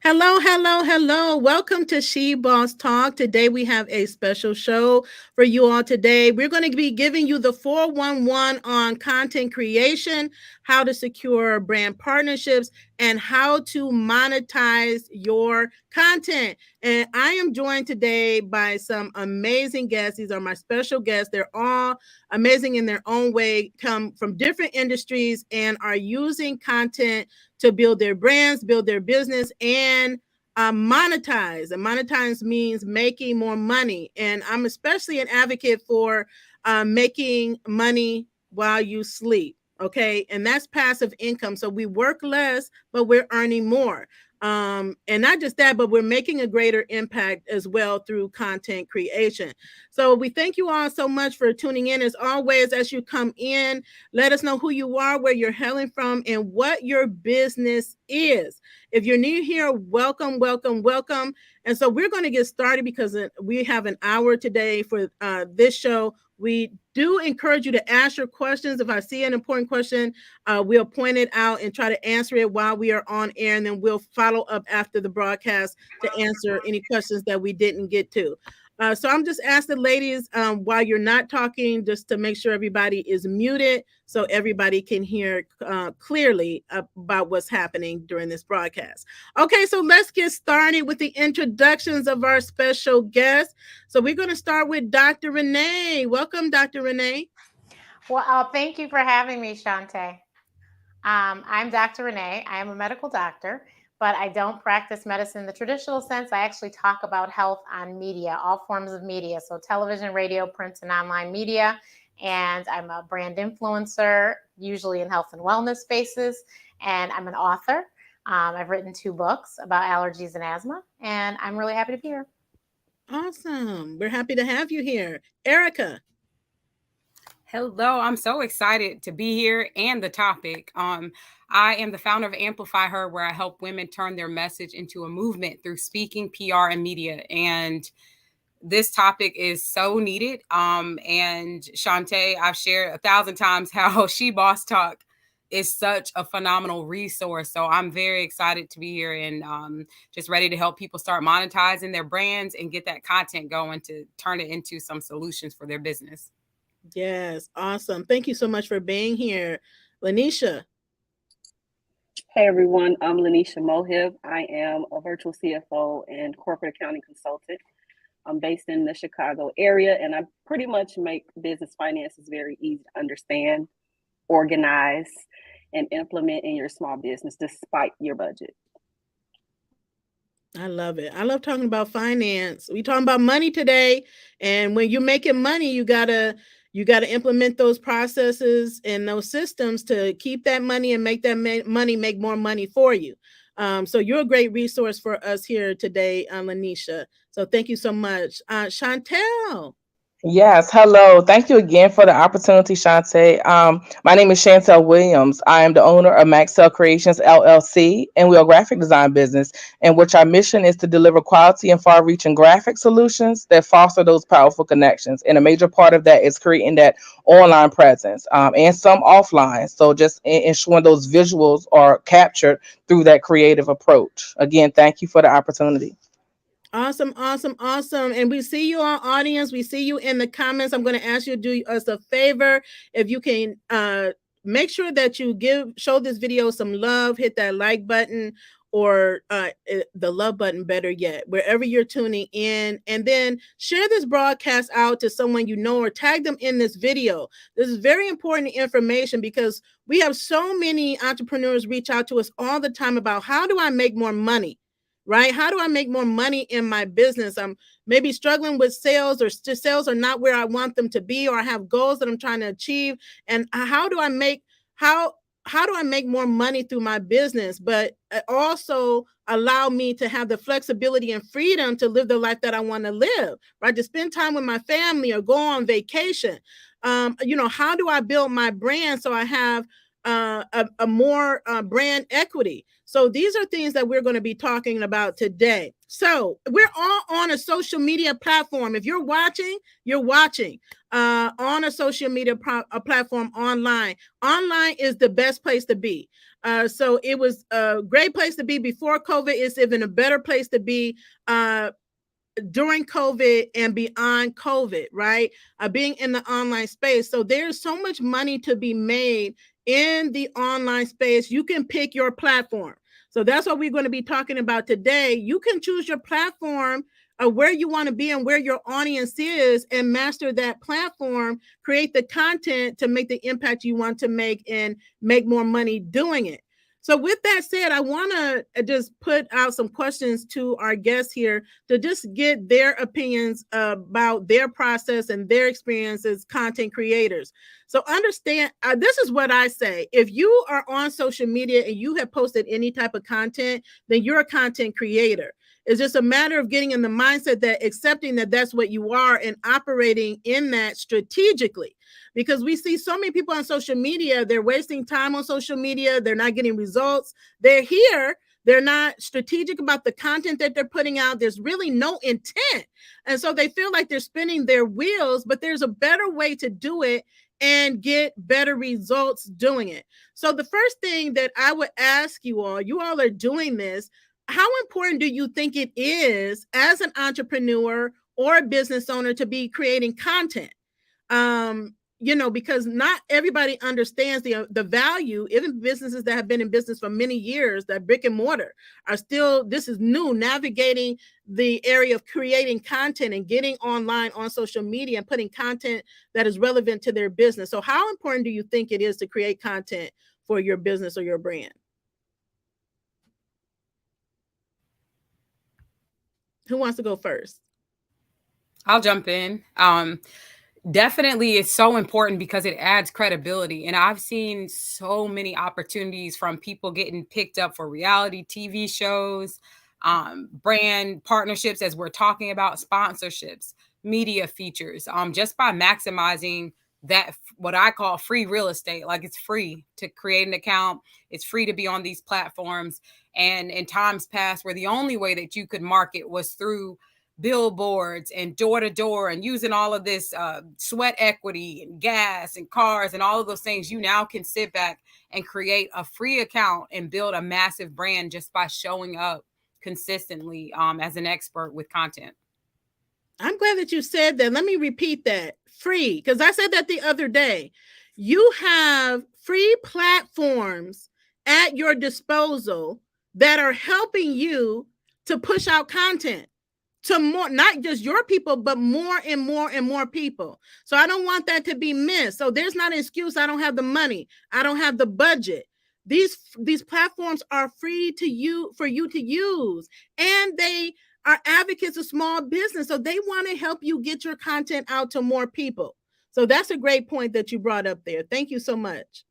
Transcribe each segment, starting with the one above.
Hello, hello, hello. Welcome to She Boss Talk. Today we have a special show for you all today. We're going to be giving you the 411 on content creation, how to secure brand partnerships, and how to monetize your content. And I am joined today by some amazing guests. These are my special guests. They're all amazing in their own way, come from different industries, and are using content to build their brands, build their business, and monetize. And monetize means making more money. And I'm especially an advocate for making money while you sleep. Okay. And that's passive income. So we work less, but we're earning more. And not just that, but we're making a greater impact as well through content creation. So we thank you all so much for tuning in. As always, as you come in, let us know who you are, where you're hailing from, and what your business is. If you're new here, welcome, welcome, welcome. And so we're going to get started because we have an hour today for this show. We do encourage you to ask your questions. If I see an important question, we'll point it out and try to answer it while we are on air. And then we'll follow up after the broadcast to answer any questions that we didn't get to. So I'm just asking ladies, while you're not talking, just to make sure everybody is muted so everybody can hear clearly about what's happening during this broadcast. Okay, so let's get started with the introductions of our special guests. So we're going to start with Dr. Renee. Welcome, Dr. Renee. Well, thank you for having me, Shante. I'm Dr. Renee. I am a medical doctor, but I don't practice medicine in the traditional sense. I actually talk about health on media, all forms of media. So television, radio, print, and online media. And I'm a brand influencer, usually in health and wellness spaces. And I'm an author. I've written 2 books about allergies and asthma, and I'm really happy to be here. Awesome. We're happy to have you here. Erica. Hello, I'm so excited to be here and the topic. I am the founder of Amplify Her, where I help women turn their message into a movement through speaking, PR, and media. And this topic is so needed. And Shantae, I've shared 1,000 times how She Boss Talk is such a phenomenal resource. So I'm very excited to be here and just ready to help people start monetizing their brands and get that content going to turn it into some solutions for their business. Yes, awesome. Thank you so much for being here. Lanesha. Hey everyone, I'm Lanesha Mohip. I am a virtual CFO and corporate accounting consultant. I'm based in the Chicago area, and I pretty much make business finances very easy to understand, organize, and implement in your small business despite your budget. I love it. I love talking about finance. We talking about money today, and when you're making money, you gotta implement those processes and those systems to keep that money and make that money make more money for you. So you're a great resource for us here today, Lanisha. So thank you so much, Chantel. Yes, hello. Thank you again for the opportunity, Shantae. My name is Chantel Williams. I am the owner of Maxell Creations LLC, and we're a graphic design business in which our mission is to deliver quality and far-reaching graphic solutions that foster those powerful connections. And a major part of that is creating that online presence and some offline. So just ensuring those visuals are captured through that creative approach. Again, thank you for the opportunity. Awesome, awesome, awesome. And we see you, our audience. We see you in the comments. I'm going to ask you to do us a favor. If you can make sure that you show this video some love, hit that like button or the love button, better yet, wherever you're tuning in. And then share this broadcast out to someone you know or tag them in this video. This is very important information because we have so many entrepreneurs reach out to us all the time about how do I make more money? Right? How do I make more money in my business? I'm maybe struggling with sales or sales are not where I want them to be, or I have goals that I'm trying to achieve. And how do I make more money through my business, but also allow me to have the flexibility and freedom to live the life that I want to live, right? To spend time with my family or go on vacation. How do I build my brand so I have a more brand equity? So these are things that we're going to be talking about today. So we're all on a social media platform. If you're watching, on a social media platform online. Online is the best place to be. So it was a great place to be before COVID. It's even a better place to be during COVID and beyond COVID, right? Being in the online space. So there's so much money to be made in the online space. You can pick your platform. So that's what we're going to be talking about today. You can choose your platform, where you want to be and where your audience is, and master that platform, create the content to make the impact you want to make and make more money doing it. So with that said, I want to just put out some questions to our guests here to just get their opinions about their process and their experience as content creators. So understand, this is what I say. If you are on social media and you have posted any type of content, then you're a content creator. It's just a matter of getting in the mindset that accepting that that's what you are and operating in that strategically. Because we see so many people on social media, they're wasting time on social media. They're not getting results. They're here. They're not strategic about the content that they're putting out. There's really no intent. And so they feel like they're spinning their wheels, but there's a better way to do it and get better results doing it. So the first thing that I would ask you all are doing this. How important do you think it is as an entrepreneur or a business owner to be creating content? Because not everybody understands the value. Even businesses that have been in business for many years, that brick and mortar, are still, this is new, navigating the area of creating content and getting online on social media and putting content that is relevant to their business. So how important do you think it is to create content for your business or your brand? Who wants to go first? I'll jump in. Definitely, it's so important because it adds credibility. And I've seen so many opportunities from people getting picked up for reality TV shows, brand partnerships, as we're talking about, sponsorships, media features, just by maximizing that, what I call free real estate. Like, it's free to create an account. It's free to be on these platforms. And in times past, where the only way that you could market was through billboards and door to door and using all of this sweat equity and gas and cars and all of those things, you now can sit back and create a free account and build a massive brand just by showing up consistently as an expert with content. I'm glad that you said that. Let me repeat that. Free, because I said that the other day. You have free platforms at your disposal that are helping you to push out content to more, not just your people, but more and more and more people. So I don't want that to be missed. So there's not an excuse. I don't have the money. I don't have the budget. These platforms are free to you, for you to use, and they are advocates of small business. So they want to help you get your content out to more people. So that's a great point that you brought up there. Thank you so much.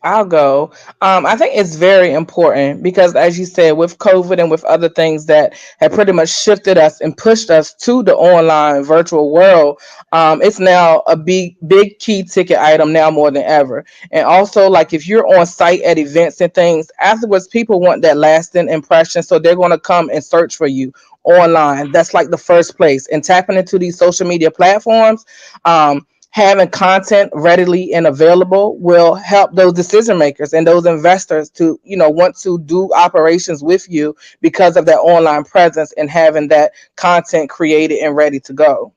I'll go. I think it's very important because, as you said, with COVID and with other things that have pretty much shifted us and pushed us to the online virtual world, it's now a big key ticket item now more than ever. And also, like, if you're on site at events and things, afterwards, people want that lasting impression, so they're going to come and search for you online. That's like the first place. And tapping into these social media platforms, having content readily and available will help those decision makers and those investors to, want to do operations with you because of that online presence and having that content created and ready to go.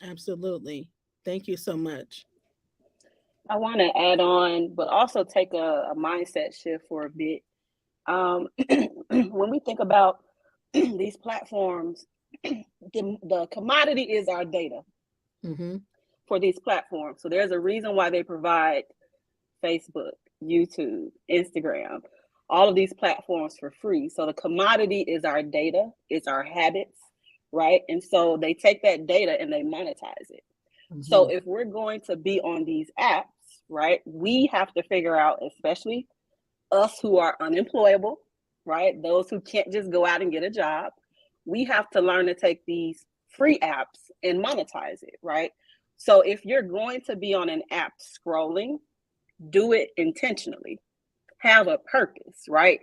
Absolutely. Thank you so much. I want to add on, but also take a mindset shift for a bit. When we think about these platforms, the commodity is our data. Mm-hmm. For these platforms. So there's a reason why they provide Facebook, YouTube, Instagram, all of these platforms for free. So the commodity is our data, it's our habits, right? And so they take that data and they monetize it. Mm-hmm. So if we're going to be on these apps, right, we have to figure out, especially us who are unemployable, right? Those who can't just go out and get a job, we have to learn to take these free apps and monetize it, right? So if you're going to be on an app scrolling, do it intentionally. Have a purpose, right?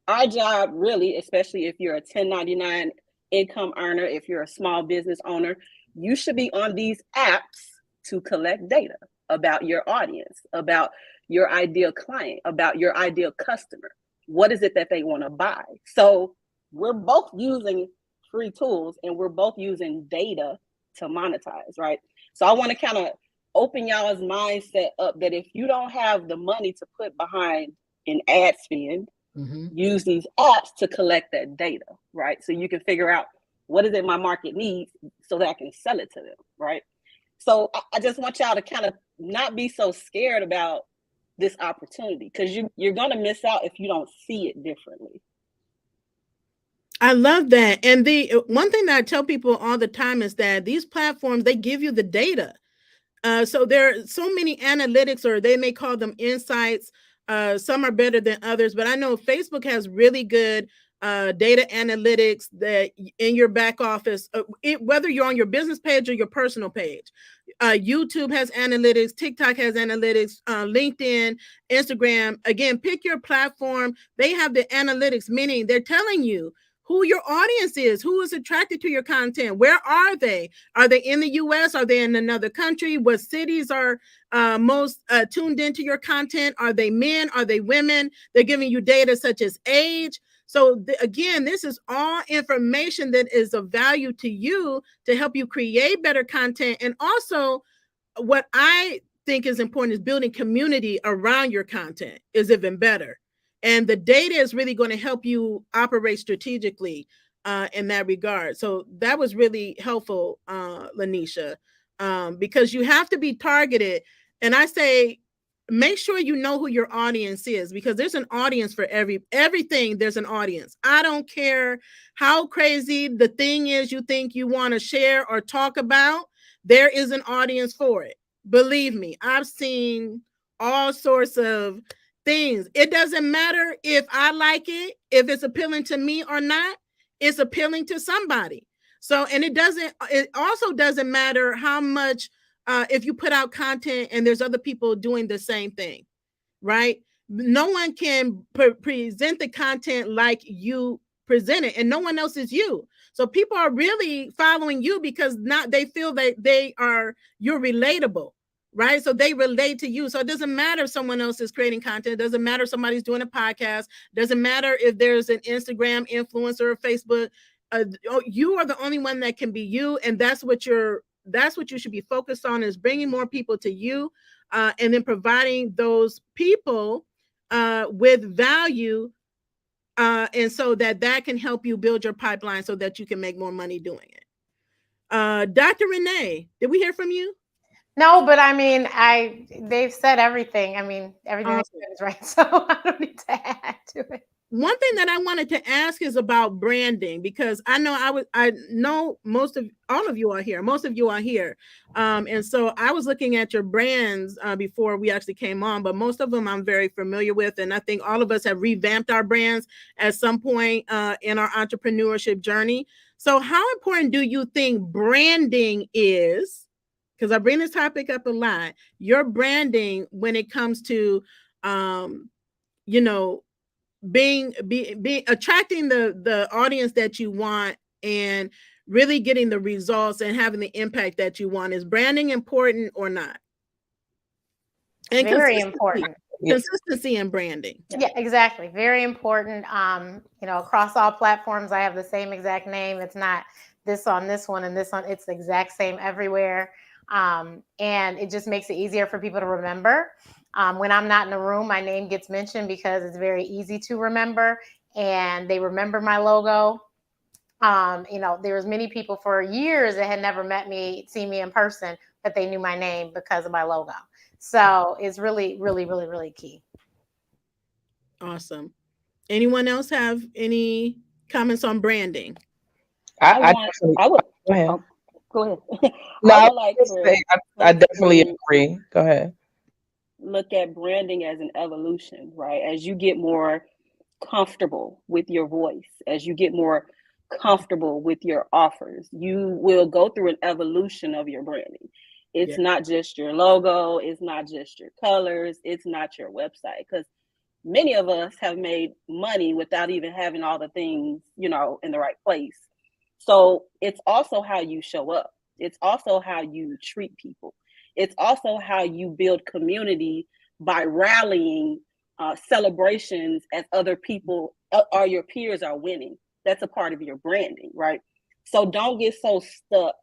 Our job really, especially if you're a 1099 income earner, if you're a small business owner, you should be on these apps to collect data about your audience, about your ideal client, about your ideal customer. What is it that they want to buy? So we're both using free tools and we're both using data to monetize, right? So I want to kind of open y'all's mindset up that if you don't have the money to put behind an ad spend, use these apps to collect that data, right? So you can figure out what is it my market needs so that I can sell it to them, right? So I just want y'all to kind of not be so scared about this opportunity, because you're going to miss out if you don't see it differently. I love that. And the one thing that I tell people all the time is that these platforms, they give you the data. So there are so many analytics, or they may call them insights. Some are better than others, but I know Facebook has really good data analytics that in your back office, whether you're on your business page or your personal page. YouTube has analytics, TikTok has analytics, LinkedIn, Instagram. Again, pick your platform. They have the analytics, meaning they're telling you who your audience is, who is attracted to your content. Where are they? Are they in the US? Are they in another country? What cities are most tuned into your content? Are they men? Are they women? They're giving you data such as age. So again, this is all information that is of value to you to help you create better content. And also, what I think is important is building community around your content is even better. And the data is really going to help you operate strategically in that regard. So that was really helpful, Lanesha, because you have to be targeted. And I say, make sure you know who your audience is, because there's an audience for everything. There's an audience. I don't care how crazy the thing is you think you want to share or talk about. There is an audience for it. Believe me, I've seen all sorts of things. It doesn't matter if I like it, if it's appealing to me or not, it's appealing to somebody. So, and it also doesn't matter how much, if you put out content and there's other people doing the same thing, right? No one can present the content like you present it, and no one else is you. So people are really following you because they feel that you're relatable, right? So they relate to you. So it doesn't matter if someone else is creating content. It doesn't matter if somebody's doing a podcast. It doesn't matter if there's an Instagram influencer or Facebook. You are the only one that can be you, and that's what you should be focused on, is bringing more people to you, and then providing those people with value, and so that can help you build your pipeline so that you can make more money doing it. Dr. Renee, did we hear from you? No, but I mean, they've said everything. I mean, everything they said is right, so I don't need to add to it. One thing that I wanted to ask is about branding, because I know all of you are here. Most of you are here. And so I was looking at your brands before we actually came on, but most of them I'm very familiar with. And I think all of us have revamped our brands at some point in our entrepreneurship journey. So how important do you think branding is? Because I bring this topic up a lot. Your branding when it comes to, being attracting the audience that you want and really getting the results and having the impact that you want. Is branding important or not? And very important. Consistency in branding. Yeah, exactly. Very important. Across all platforms, I have the same exact name. It's not this on this one and this on. It's the exact same everywhere. And it just makes it easier for people to remember. When I'm not in the room, my name gets mentioned because it's very easy to remember, and they remember my logo. There was many people for years that had never seen me in person, but they knew my name because of my logo. So it's really, really, really, really key. Awesome. Anyone else have any comments on branding? I would go ahead. Go ahead. No, I definitely agree. Go ahead. Look at branding as an evolution, right? As you get more comfortable with your voice, as you get more comfortable with your offers, you will go through an evolution of your branding. It's not just your logo, it's not just your colors, it's not your website, because many of us have made money without even having all the things, in the right place. So it's also how you show up. It's also how you treat people. It's also how you build community by rallying celebrations as other people or your peers are winning. That's a part of your branding, right? So don't get so stuck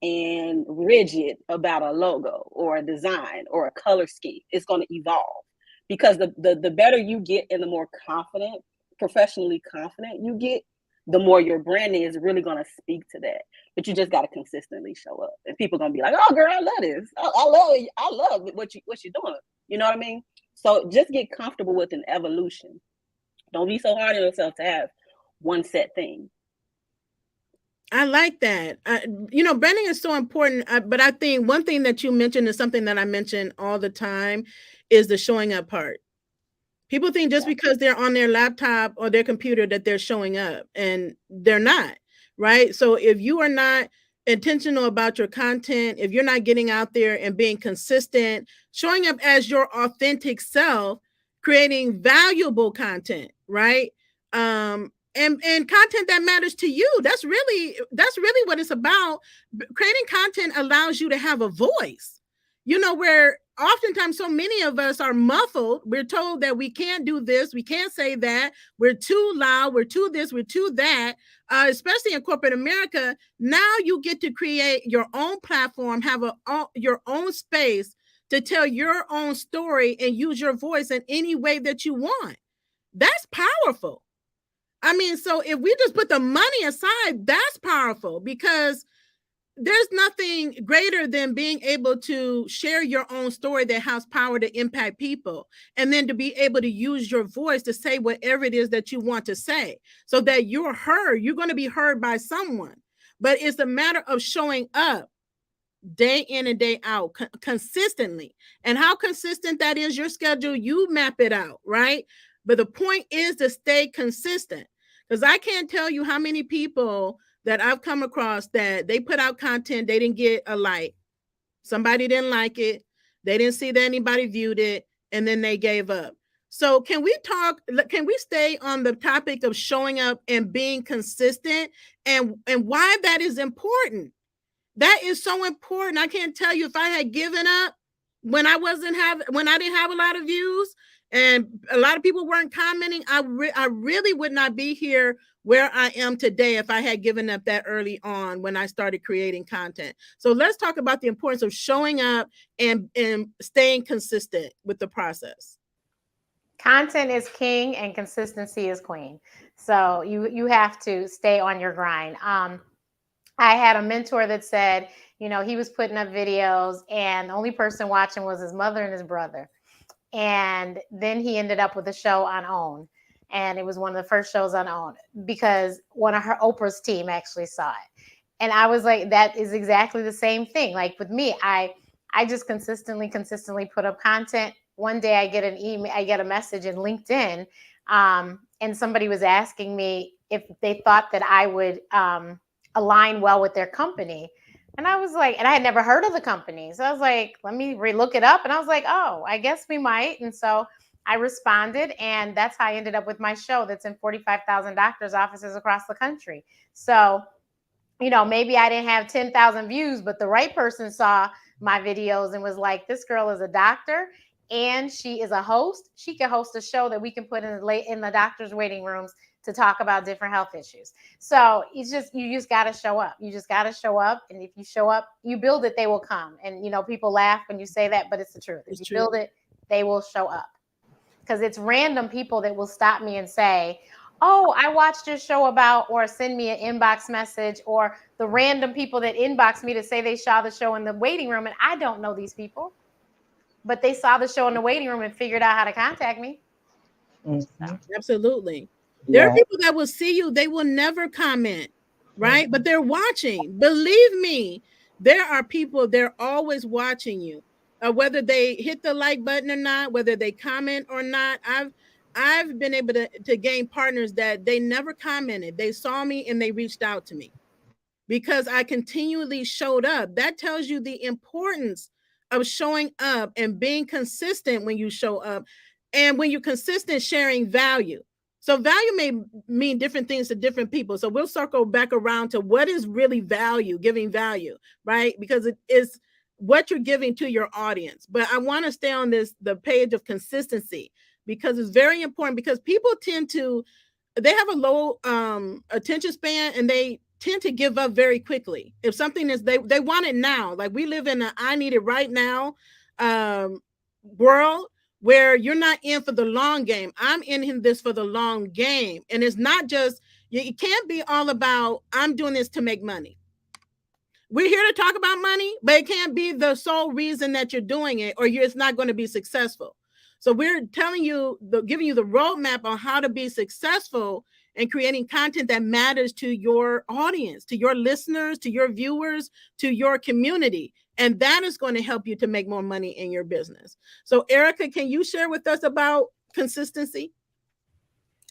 and rigid about a logo or a design or a color scheme. It's going to evolve, because the better you get and the more confident, professionally confident you get, the more your branding is really going to speak to that. But you just got to consistently show up, and people are going to be like, "Oh, girl, I love this. I love what you're doing." You know what I mean? So just get comfortable with an evolution. Don't be so hard on yourself to have one set thing. I like that. Branding is so important. But I think one thing that you mentioned is something that I mention all the time is the showing up part. People think just because they're on their laptop or their computer that they're showing up, and they're not, right? So if you are not intentional about your content, if you're not getting out there and being consistent, showing up as your authentic self, creating valuable content, right? And content that matters to you. That's really what it's about. Creating content allows you to have a voice. Where oftentimes so many of us are muffled. We're told that we can't do this, we can't say that, we're too loud, we're too this, we're too that. Especially in corporate America, now you get to create your own platform, have your own space to tell your own story and use your voice in any way that you want. That's powerful. I mean, so if we just put the money aside, that's powerful, because there's nothing greater than being able to share your own story that has power to impact people, and then to be able to use your voice to say whatever it is that you want to say, so that you're heard. You're going to be heard by someone. But it's a matter of showing up day in and day out consistently. And how consistent that is, your schedule, you map it out, right? But the point is to stay consistent, because I can't tell you how many people that I've come across that they put out content, they didn't get a like. Somebody didn't like it. They didn't see that anybody viewed it, and then they gave up. So can we stay on the topic of showing up and being consistent, and why that is important? That is so important. I can't tell you, if I had given up when I didn't have a lot of views and a lot of people weren't commenting, I really would not be here where I am today if I had given up that early on when I started creating content. So let's talk about the importance of showing up and staying consistent with the process. Content is king and consistency is queen. So you have to stay on your grind. I had a mentor that said, he was putting up videos and the only person watching was his mother and his brother. And then he ended up with a show on OWN. And it was one of the first shows on OWN because one of Oprah's team actually saw it. And I was like, that is exactly the same thing. Like with me, I just consistently put up content. One day I get a message in LinkedIn, and somebody was asking me if they thought that I would align well with their company. And I was like, and I had never heard of the company. So I was like, let me look it up. And I was like, oh, I guess we might. And so I responded, and that's how I ended up with my show that's in 45,000 doctors' offices across the country. So, maybe I didn't have 10,000 views, but the right person saw my videos and was like, this girl is a doctor and she is a host. She can host a show that we can put in the doctor's waiting rooms to talk about different health issues. So you just got to show up. You just got to show up. And if you show up, you build it, they will come. And, people laugh when you say that, but it's the truth. If you build it, they will show up. Because it's random people that will stop me and say, oh, I watched your show about, or send me an inbox message, or the random people that inbox me to say they saw the show in the waiting room. And I don't know these people, but they saw the show in the waiting room and figured out how to contact me. Mm-hmm. So. Absolutely. There are people that will see you, they will never comment, right? Mm-hmm. But they're watching. Believe me, there are people, they're always watching you. Whether they hit the like button or not, whether they comment or not. I've been able to gain partners that they never commented. They saw me and they reached out to me because I continually showed up. That tells you the importance of showing up and being consistent when you show up, and when you're consistent, sharing value. So value may mean different things to different people. So we'll circle back around to what is really value, giving value, right? Because it is what you're giving to your audience. But I want to stay on the page of consistency, because it's very important, because people tend to, they have a low attention span, and they tend to give up very quickly. If something is, they want it now. Like, we live in a I need it right now world, where you're not in for the long game. I'm in this for the long game. And it's not just, it can't be all about, I'm doing this to make money. We're here to talk about money, but it can't be the sole reason that you're doing it, or it's not going to be successful. So we're telling you, giving you the roadmap on how to be successful and creating content that matters to your audience, to your listeners, to your viewers, to your community. And that is going to help you to make more money in your business. So Erica, can you share with us about consistency?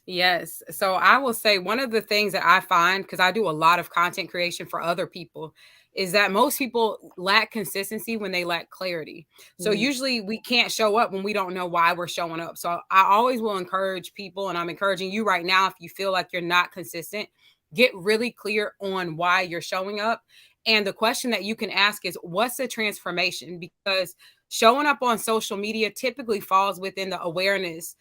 Yes. So I will say one of the things that I find, because I do a lot of content creation for other people, is that most people lack consistency when they lack clarity. So usually we can't show up when we don't know why we're showing up. So I always will encourage people, and I'm encouraging you right now, if you feel like you're not consistent, get really clear on why you're showing up. And the question that you can ask is, what's the transformation? Because showing up on social media typically falls within the awareness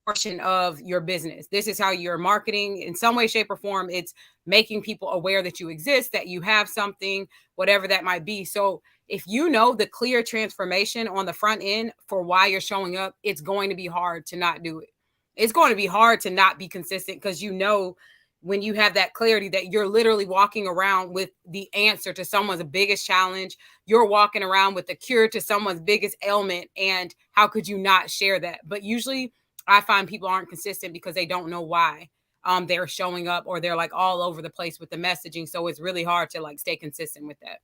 portion of your business. This is how you're marketing in some way, shape, or form. It's making people aware that you exist, that you have something, whatever that might be. So if you know the clear transformation on the front end for why you're showing up, it's going to be hard to not do it. It's going to be hard to not be consistent, because you know, when you have that clarity, that you're literally walking around with the answer to someone's biggest challenge. You're walking around with the cure to someone's biggest ailment. And how could you not share that? But usually I find people aren't consistent because they don't know why they're showing up, or they're like all over the place with the messaging. So it's really hard to like stay consistent with that.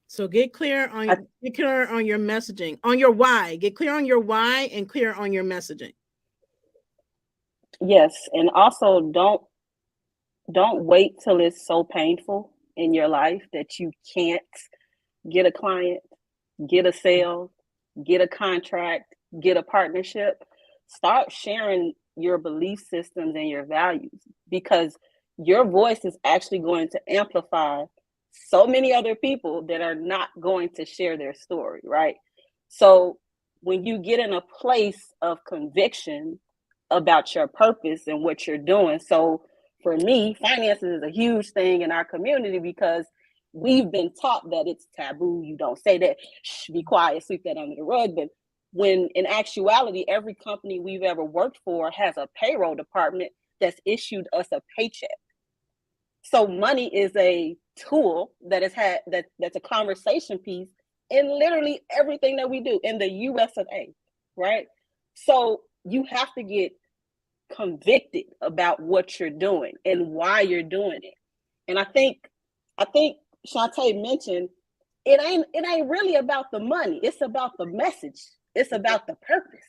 So get clear on your messaging, on your why. Get clear on your why and clear on your messaging. Yes, and also don't wait till it's so painful in your life that you can't get a client, get a sale, get a contract, get a partnership. Start sharing your belief systems and your values, because your voice is actually going to amplify so many other people that are not going to share their story, right? So when you get in a place of conviction about your purpose and what you're doing. So for me, finances is a huge thing in our community, because we've been taught that it's taboo. You don't say that. Shh, be quiet, sweep that under the rug. But when in actuality, every company we've ever worked for has a payroll department that's issued us a paycheck. So money is a tool that that's a conversation piece in literally everything that we do in the US of A, right? So you have to get convicted about what you're doing and why you're doing it. And I think Shantae mentioned it ain't really about the money. It's about the message. It's about the purpose,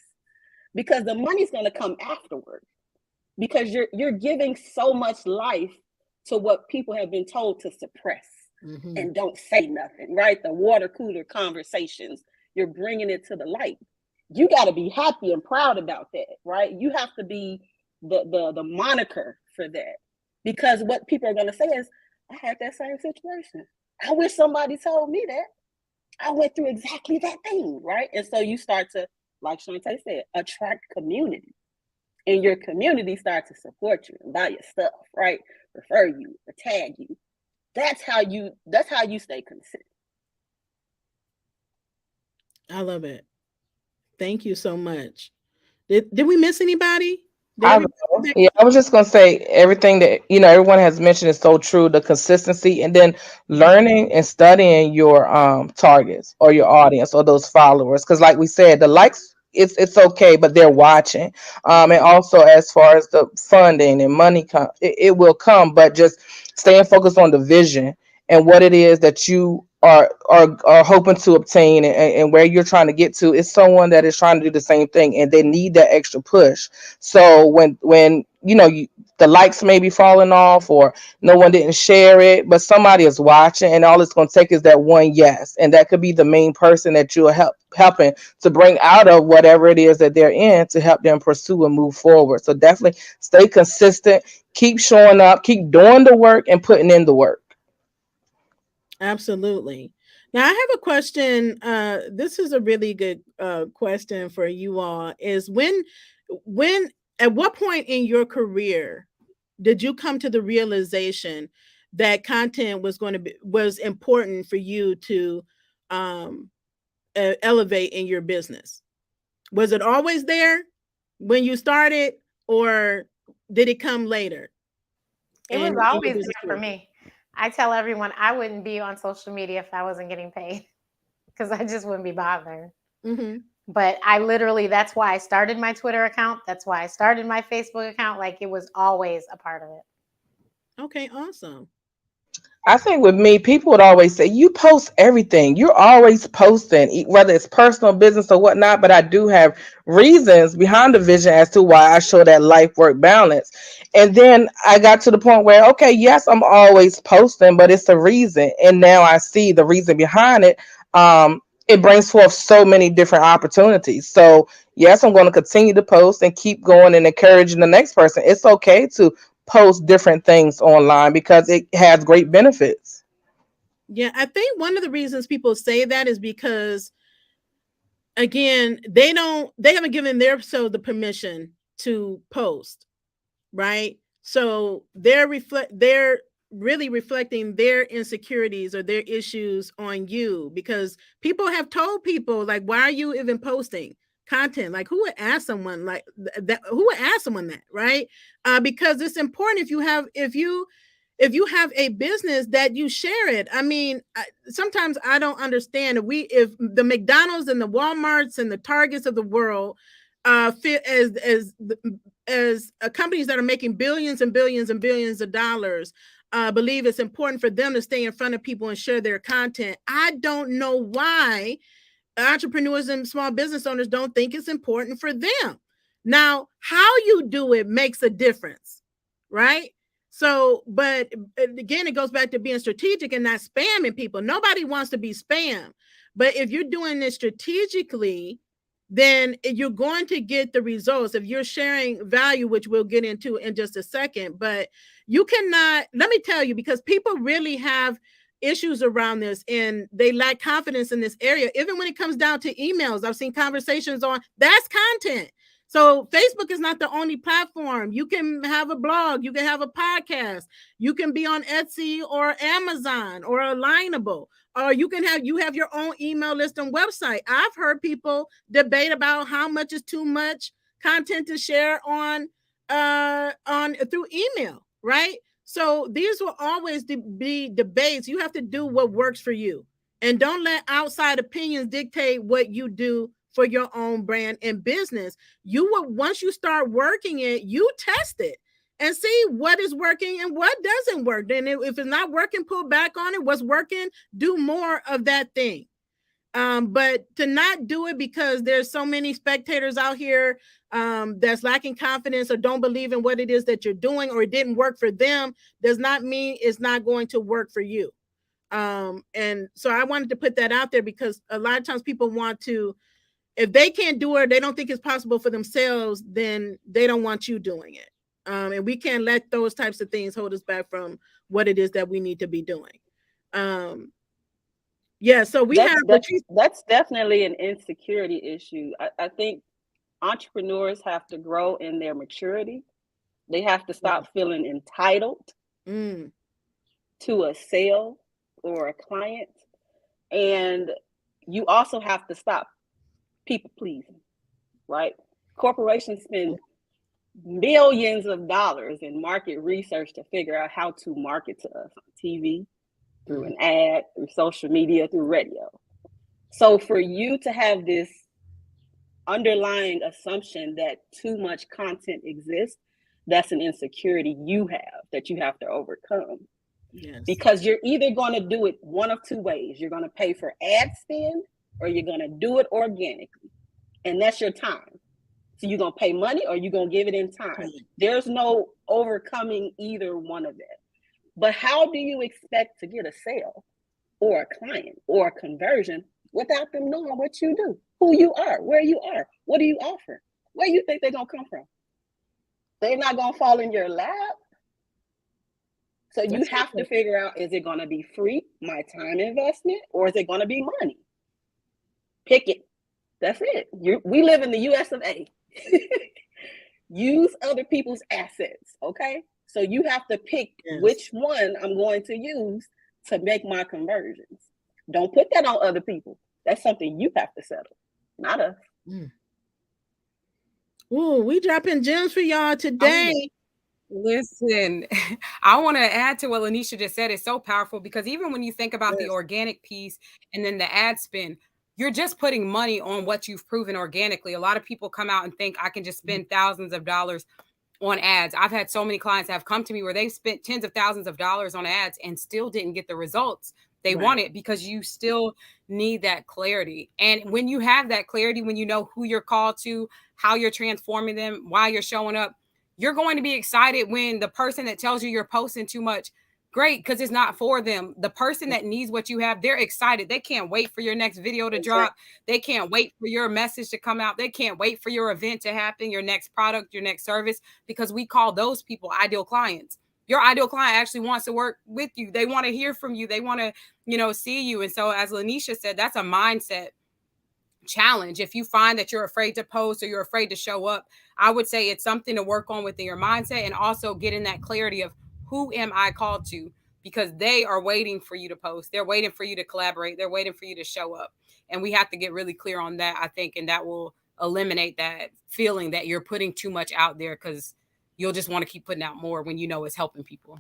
because the money's going to come afterward, because you're giving so much life to what people have been told to suppress and don't say nothing, right? The water cooler conversations, you're bringing it to the light. You got to be happy and proud about that, right? You have to be the moniker for that, because what people are going to say is, I had that same situation. I wish somebody told me that. I went through exactly that thing, right? And so you start to, like Shantae said, attract community. And your community starts to support you and buy your stuff, right? Refer you, or tag you. That's how you stay consistent. I love it. Thank you so much. Did we miss anybody? Yeah, I was just gonna say everything that everyone has mentioned is so true. The consistency, and then learning and studying your targets or your audience or those followers, because like we said, the likes, it's okay, but they're watching. And also as far as the funding and money it will come, but just staying focused on the vision and what it is that you are hoping to obtain, and where you're trying to get to is someone that is trying to do the same thing, and they need that extra push. So when the likes may be falling off, or no one didn't share it, but somebody is watching, and all it's going to take is that one yes, and that could be the main person that you're helping to bring out of whatever it is that they're in, to help them pursue and move forward. So definitely stay consistent, keep showing up, keep doing the work and putting in the work. Absolutely. Now I have a question. This is a really good question for you all. Is when at what point in your career did you come to the realization that content was important for you to um, elevate in your business? Was it always there when you started, or did it come later It was in your always business there for career? me. I tell everyone I wouldn't be on social media if I wasn't getting paid because I just wouldn't be bothering. Mm-hmm. But I literally, that's why I started my Twitter account. That's why I started my Facebook account. Like it was always a part of it. Okay, awesome. I think with me, people would always say, you post everything. You're always posting, whether it's personal, business, or whatnot. But I do have reasons behind the vision as to why I show that life work balance. And then I got to the point where, okay, yes, I'm always posting, but it's a reason. And now I see the reason behind it. It brings forth so many different opportunities. So, yes, I'm going to continue to post and keep going and encouraging the next person. It's okay to post different things online because it has great benefits. Yeah, I think one of the reasons people say that is because, again, they haven't given themselves the permission to post, right? So they're really reflecting their insecurities or their issues on you, because people have told people, like, why are you even posting content? Like, who would ask someone like that? Who would ask someone that, right? Because it's important, if you have a business, that you share it. I mean, sometimes I don't understand if the McDonald's and the Walmarts and the Targets of the world fit as companies that are making billions and billions and billions of dollars, believe it's important for them to stay in front of people and share their content. I don't know why entrepreneurs and small business owners don't think it's important for them. Now, how you do it makes a difference, right? So, but again, it goes back to being strategic and not spamming people. Nobody wants to be spam. But if you're doing this strategically, then you're going to get the results if you're sharing value, which we'll get into in just a second. But you cannot, let me tell you, because people really have issues around this and they lack confidence in this area. Even when it comes down to emails, I've seen conversations on that's content. So Facebook is not the only platform. You can have a blog, you can have a podcast, you can be on Etsy or Amazon or Alignable, or you have your own email list and website. I've heard people debate about how much is too much content to share on through email, right? So these will always be debates. You have to do what works for you, and don't let outside opinions dictate what you do for your own brand and business. You will, once you start working it, you test it and see what is working and what doesn't work. Then if it's not working, pull back on it. What's working, do more of that thing. But to not do it because there's so many spectators out here that's lacking confidence or don't believe in what it is that you're doing, or it didn't work for them, does not mean it's not going to work for you. And so I wanted to put that out there, because a lot of times people want to, if they can't do it, they don't think it's possible for themselves, then they don't want you doing it. And we can't let those types of things hold us back from what it is that we need to be doing. Um, yeah, so we have That's definitely an insecurity issue. I think entrepreneurs have to grow in their maturity. They have to stop feeling entitled to a sale or a client. And you also have to stop people pleasing, right? Corporations spend millions of dollars in market research to figure out how to market to us on TV, through an ad, through social media, through radio. So for you to have this underlying assumption that too much content exists, that's an insecurity you have that you have to overcome. Yes. Because you're either going to do it one of two ways. You're going to pay for ad spend, or you're going to do it organically. And that's your time. So you're going to pay money, or you're going to give it in time. There's no overcoming either one of that. But how do you expect to get a sale or a client or a conversion without them knowing what you do, who you are, where you are, what do you offer, where you think they're going to come from? They're not going to fall in your lap. So you have to figure out, is it going to be free, my time investment, or is it going to be money? Pick it. That's it. We live in the US of A. Use other people's assets, okay? So you have to pick which one I'm going to use to make my conversions. Don't put that on other people. That's something you have to settle, not us. Ooh, we dropping gems for y'all today. Listen, I want to add to what Lanesha just said. It's so powerful because even when you think about the organic piece and then the ad spend, you're just putting money on what you've proven organically. A lot of people come out and think I can just spend thousands of dollars on ads. I've had so many clients that have come to me where they've spent tens of thousands of dollars on ads and still didn't get the results they wanted, because you still need that clarity. And when you have that clarity, when you know who you're called to, how you're transforming them, why you're showing up, you're going to be excited when the person that tells you you're posting too much, great, because it's not for them. The person that needs what you have, they're excited. They can't wait for your next video to drop. They can't wait for your message to come out. They can't wait for your event to happen, your next product, your next service, because we call those people ideal clients. Your ideal client actually wants to work with you. They want to hear from you. They want to, see you. And so as Lanesha said, that's a mindset challenge. If you find that you're afraid to post or you're afraid to show up, I would say it's something to work on within your mindset, and also getting that clarity of who am I called to, because they are waiting for you to post. They're waiting for you to collaborate. They're waiting for you to show up. And we have to get really clear on that, I think, and that will eliminate that feeling that you're putting too much out there, because you'll just want to keep putting out more when you know it's helping people.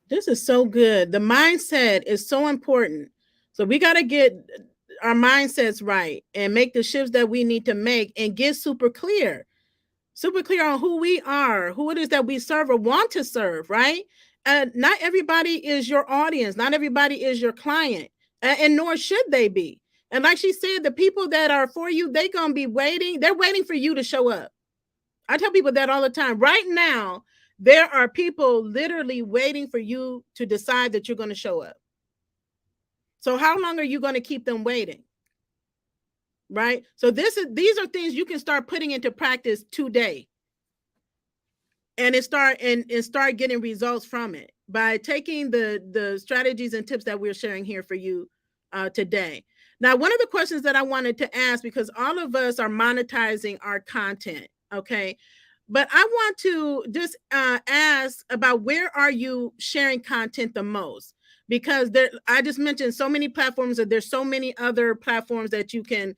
This is so good. The mindset is so important. So we got to get our mindsets right and make the shifts that we need to make and get super clear on who we are, who it is that we serve or want to serve, right? Not everybody is your audience. Not everybody is your client, and nor should they be. And like she said, the people that are for you, they're going to be waiting. They're waiting for you to show up. I tell people that all the time. Right now, there are people literally waiting for you to decide that you're going to show up. So how long are you going to keep them waiting? Right? So these are things you can start putting into practice today. And start getting results from it by taking the strategies and tips that we're sharing here for you today. Now, one of the questions that I wanted to ask, because all of us are monetizing our content, okay? But I want to just ask about, where are you sharing content the most? Because I just mentioned so many platforms, that there's so many other platforms that you can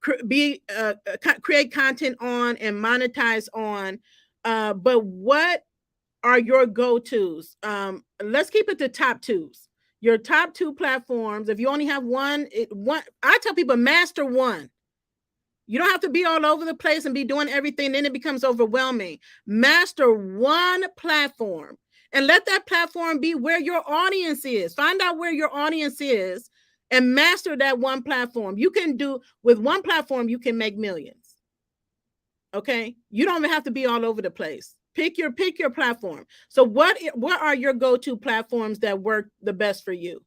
create content on and monetize on. But what are your go-tos? Let's keep it to top twos. Your top two platforms. If you only have one, I tell people, master one. You don't have to be all over the place and be doing everything. Then it becomes overwhelming. Master one platform and let that platform be where your audience is. Find out where your audience is and master that one platform. You can do with one platform, you can make millions. Okay. You don't even have to be all over the place. Pick your platform. So what are your go-to platforms that work the best for you?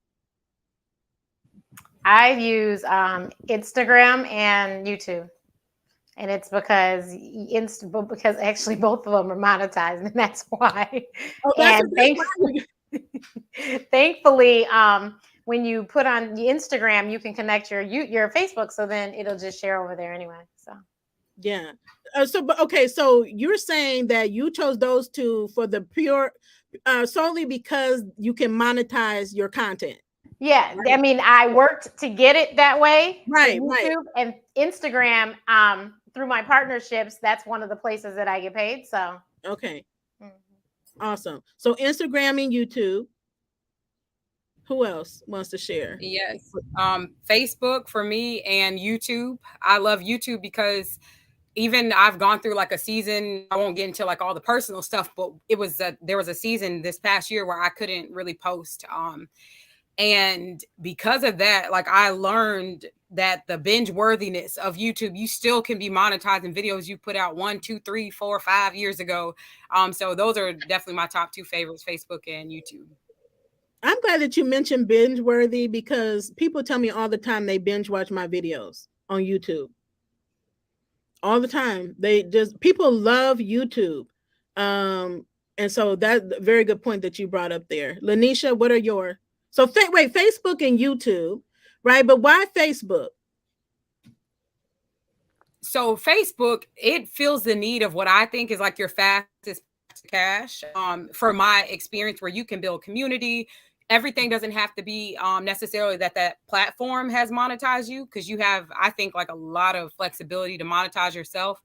I use Instagram and YouTube, and it's because actually both of them are monetized, and that's why. Oh, thankfully, when you put on the Instagram, you can connect your Facebook, so then it'll just share over there anyway. So yeah. So you're saying that you chose those two for the pure solely because you can monetize your content. Yeah, right. I mean, I worked to get it that way. Right, YouTube and Instagram, through my partnerships, that's one of the places that I get paid. So okay. Awesome. So Instagram and YouTube. Who else wants to share? Yes. Facebook for me, and YouTube. I love YouTube because even I've gone through like a season. I won't get into like all the personal stuff, but there was a season this past year where I couldn't really post. And because of that, like, I learned that the binge worthiness of YouTube, you still can be monetizing videos you put out 1, 2, 3, 4, 5 years ago. So those are definitely my top two favorites, Facebook and YouTube. I'm glad that you mentioned binge worthy, because people tell me all the time they binge watch my videos on YouTube. All the time. People love YouTube. And And so that very good point that you brought up there. Lanesha, what are your wait, Facebook and YouTube, right? But why Facebook? So Facebook, it fills the need of what I think is like your fastest cash. For my experience, where you can build community. Everything doesn't have to be necessarily that platform has monetized you, because you have, I think, like a lot of flexibility to monetize yourself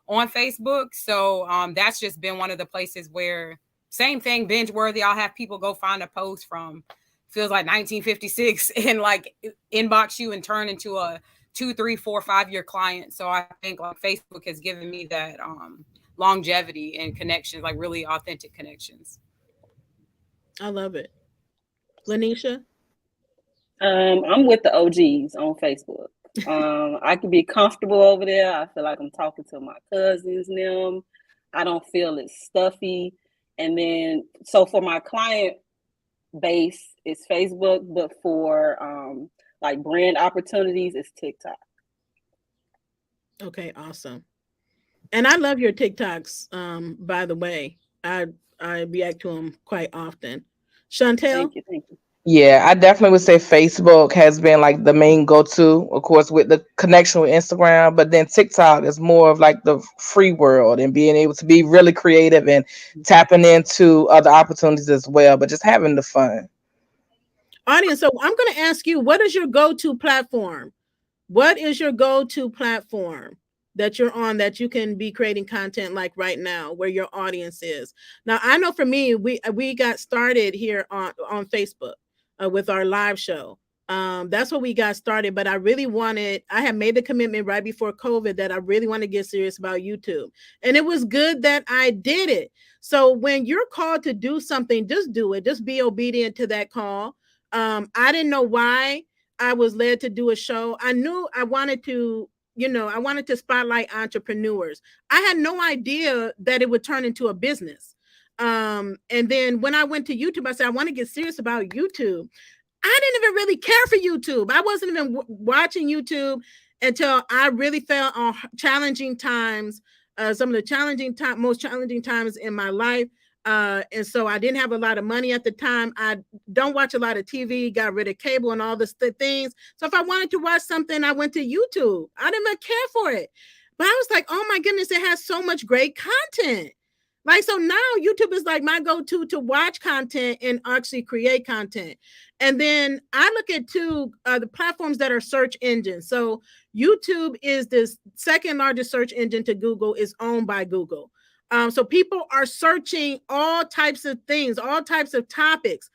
on Facebook. So that's just been one of the places where, same thing, binge worthy. I'll have people go find a post from, feels like 1956, and like inbox you and turn into a 2, 3, 4, 5 year client. So I think like Facebook has given me that longevity and connections, like really authentic connections. I love it. Lanesha? I'm with the OGs on Facebook. I can be comfortable over there. I feel like I'm talking to my cousins and them. I don't feel it's stuffy. And then, so for my client base, it's Facebook, but for like brand opportunities, it's TikTok. Okay, awesome. And I love your TikToks. By the way, I react to them quite often. Chantel? Thank you. Thank you. Yeah, I definitely would say Facebook has been like the main go-to, of course, with the connection with Instagram, but then TikTok is more of like the free world and being able to be really creative and tapping into other opportunities as well, but just having the fun. Audience, so I'm going to ask you, what is your go-to platform? What is your go-to platform that you're on that you can be creating content like right now, where your audience is? Now, I know for me, we got started here on Facebook with our live show. That's what we got started, but I had made the commitment right before COVID that I really want to get serious about YouTube. And it was good that I did it. So when you're called to do something, just do it. Just be obedient to that call. I didn't know why I was led to do a show. I knew I wanted to, I wanted to spotlight entrepreneurs. I had no idea that it would turn into a business. And then when I went to YouTube, I said, I want to get serious about YouTube. I didn't even really care for YouTube. I wasn't even watching YouTube until I really felt on challenging times, some of the most challenging times in my life. And so I didn't have a lot of money at the time. I don't watch a lot of TV, got rid of cable and all this things. So if I wanted to watch something, I went to YouTube. I didn't even care for it. But I was like, oh my goodness, it has so much great content. Like, so now YouTube is like my go-to to watch content and actually create content. And then I look at the platforms that are search engines. So YouTube is the second largest search engine to Google, is owned by Google. So people are searching all types of things, all types of topics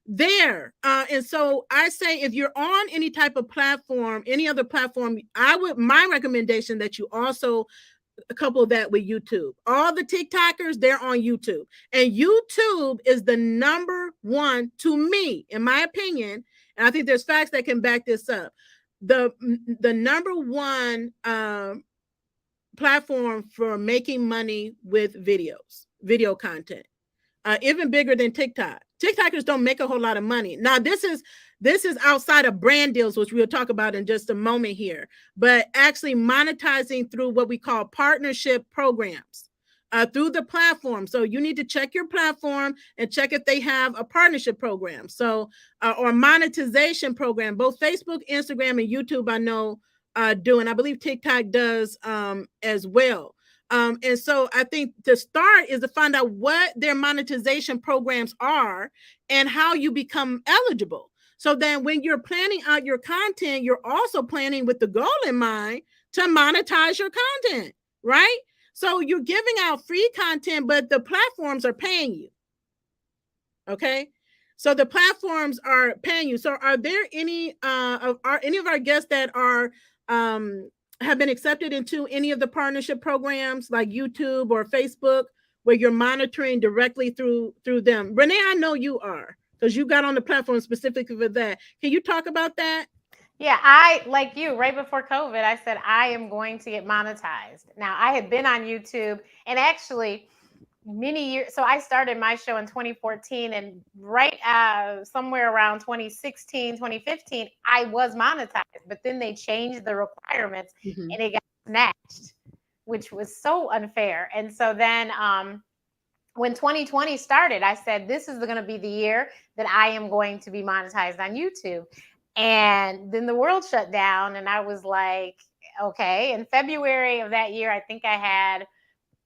there. And so I say, if you're on any type of platform, any other platform, my recommendation that you also couple that with YouTube. All the TikTokers, they're on YouTube. And YouTube is the number one, to me, in my opinion, and I think there's facts that can back this up, the number one platform for making money with video content, even bigger than TikTok. TikTokers don't make a whole lot of money. Now, this is outside of brand deals, which we'll talk about in just a moment here, but actually monetizing through what we call partnership programs through the platform. So you need to check your platform and check if they have a partnership program. So, or monetization program. Both Facebook, Instagram, and YouTube, I know, do, and I believe TikTok does as well. And so I think to start is to find out what their monetization programs are and how you become eligible. So then when you're planning out your content, you're also planning with the goal in mind to monetize your content, right? So you're giving out free content, but the platforms are paying you. Okay. So the platforms are paying you. So are there any of our guests that are have been accepted into any of the partnership programs like YouTube or Facebook, where you're monitoring directly through them? Renee, I know you are, because you got on the platform specifically for that. Can you talk about that? Yeah, I, like you, right before COVID, I said, I am going to get monetized. Now, I had been on YouTube, and actually many years. So I started my show in 2014, and right somewhere around 2016, 2015, I was monetized, but then they changed the requirements and it got snatched, which was so unfair. And so then when 2020 started, I said, this is going to be the year that I am going to be monetized on YouTube. And then the world shut down, and I was like, okay. In February of that year, I think I had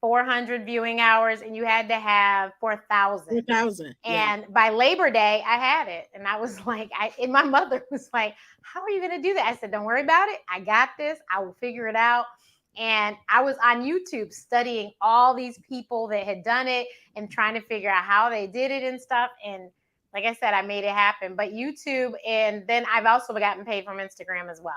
400 viewing hours, and you had to have 4,000. 4,000. And by Labor Day, I had it. And I was like, and my mother was like, how are you going to do that? I said, don't worry about it. I got this. I will figure it out. And I was on YouTube studying all these people that had done it and trying to figure out how they did it and stuff. And like I said, I made it happen. But YouTube, and then I've also gotten paid from Instagram as well.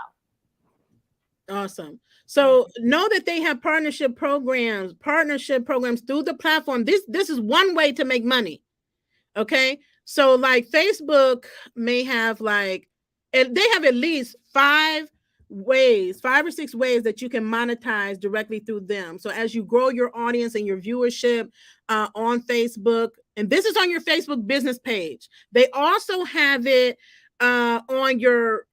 Awesome. So know that they have partnership programs through the platform. This is one way to make money. Okay. So like Facebook may have like, and they have at least 5 or 6 ways that you can monetize directly through them. So as you grow your audience and your viewership on Facebook, and this is on your Facebook business page, they also have it on your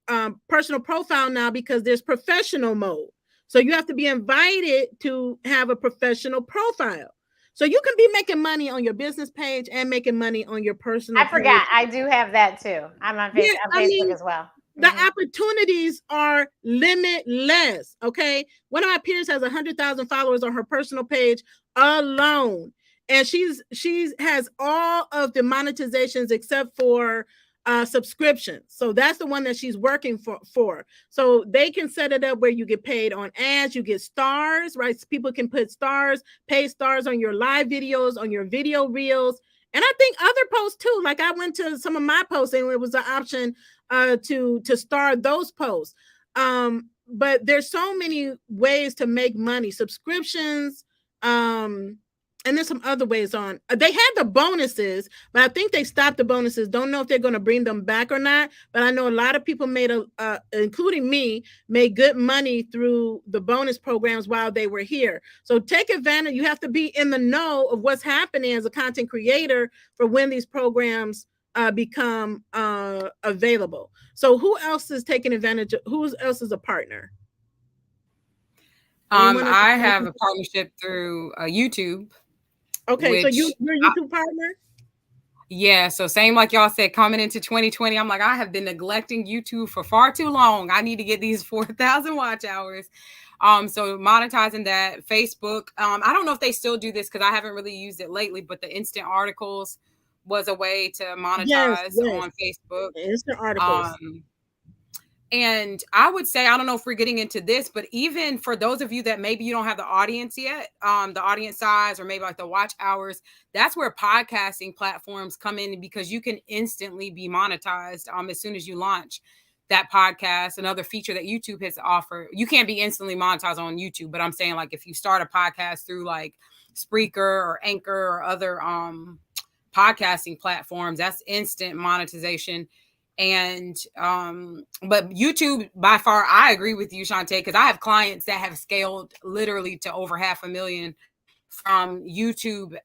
personal profile now, because there's professional mode. So you have to be invited to have a professional profile. So you can be making money on your business page and making money on your personal I forgot. page. I do have that too. I'm on Facebook as well. The opportunities are limitless. Okay. One of my peers has 100,000 followers on her personal page alone. And she has all of the monetizations except for subscriptions. So that's the one that she's working for. So they can set it up where you get paid on ads, you get stars, right? People can put stars, pay stars on your live videos, on your video reels. And I think other posts too. Like I went to some of my posts and it was an option to star those posts. But there's so many ways to make money. Subscriptions, and there's some other ways on. They had the bonuses, but I think they stopped the bonuses. Don't know if they're going to bring them back or not. But I know a lot of people including me, made good money through the bonus programs while they were here. So take advantage. You have to be in the know of what's happening as a content creator for when these programs become available. So who else is taking advantage of, who else is a partner? I have a partnership through YouTube. Okay, so you're a YouTube partner? Yeah, so same like y'all said, coming into 2020, I'm like, I have been neglecting YouTube for far too long. I need to get these 4,000 watch hours. So monetizing that. Facebook, I don't know if they still do this because I haven't really used it lately, but the instant articles was a way to monetize on Facebook. Instant articles. And I would say, I don't know if we're getting into this, but even for those of you that maybe you don't have the audience yet, the audience size, or maybe like the watch hours, that's where podcasting platforms come in, because you can instantly be monetized as soon as you launch that podcast. Another feature that YouTube has offered, you can't be instantly monetized on YouTube, but I'm saying like if you start a podcast through like Spreaker or Anchor or other podcasting platforms, that's instant monetization. And but YouTube, by far, I agree with you, Shantae, because I have clients that have scaled literally to over 500,000 from YouTube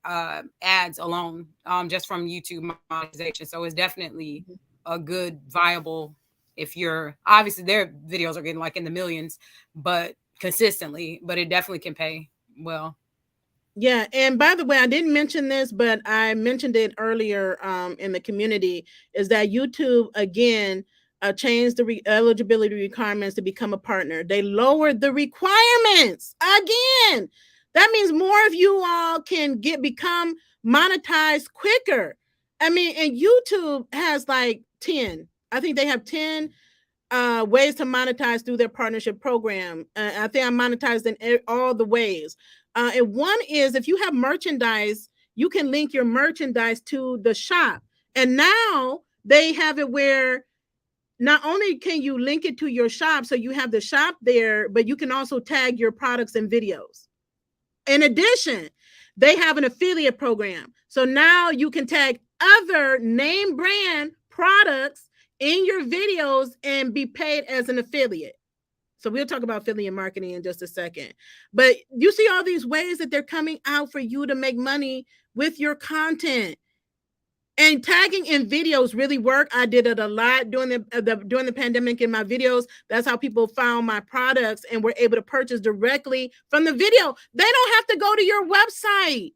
ads alone, just from YouTube monetization. So it's definitely a good, viable, if you're, obviously their videos are getting like in the millions, but consistently, but it definitely can pay well. Yeah, and by the way, I didn't mention this, but I mentioned it earlier in the community, is that YouTube, again, changed the eligibility requirements to become a partner. They lowered the requirements again. That means more of you all can become monetized quicker. I mean, and YouTube has like 10. I think they have 10 ways to monetize through their partnership program. I think I'm monetized in all the ways. And one is, if you have merchandise, you can link your merchandise to the shop. And now they have it where not only can you link it to your shop, so you have the shop there, but you can also tag your products and videos. In addition, they have an affiliate program. So now you can tag other name brand products in your videos and be paid as an affiliate. So we'll talk about affiliate marketing in just a second. But you see all these ways that they're coming out for you to make money with your content. And tagging in videos really work. I did it a lot during the pandemic in my videos. That's how people found my products and were able to purchase directly from the video. They don't have to go to your website.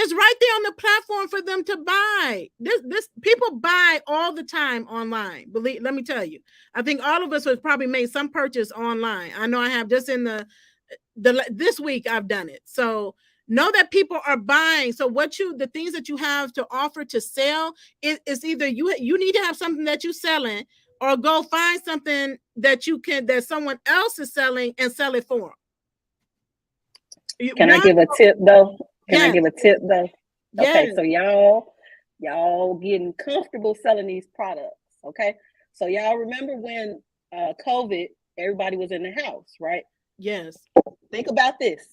It's right there on the platform for them to buy. This people buy all the time online. Let me tell you. I think all of us have probably made some purchase online. I know I have, just in the this week I've done it. So know that people are buying. So the things that you have to offer to sell, is either you need to have something that you're selling, or go find something that someone else is selling and sell it for them. Can I give a tip though? Yes. Okay, Yes. so y'all getting comfortable selling these products. Okay, so y'all remember when COVID, everybody was in the house, right? Yes. Think about this.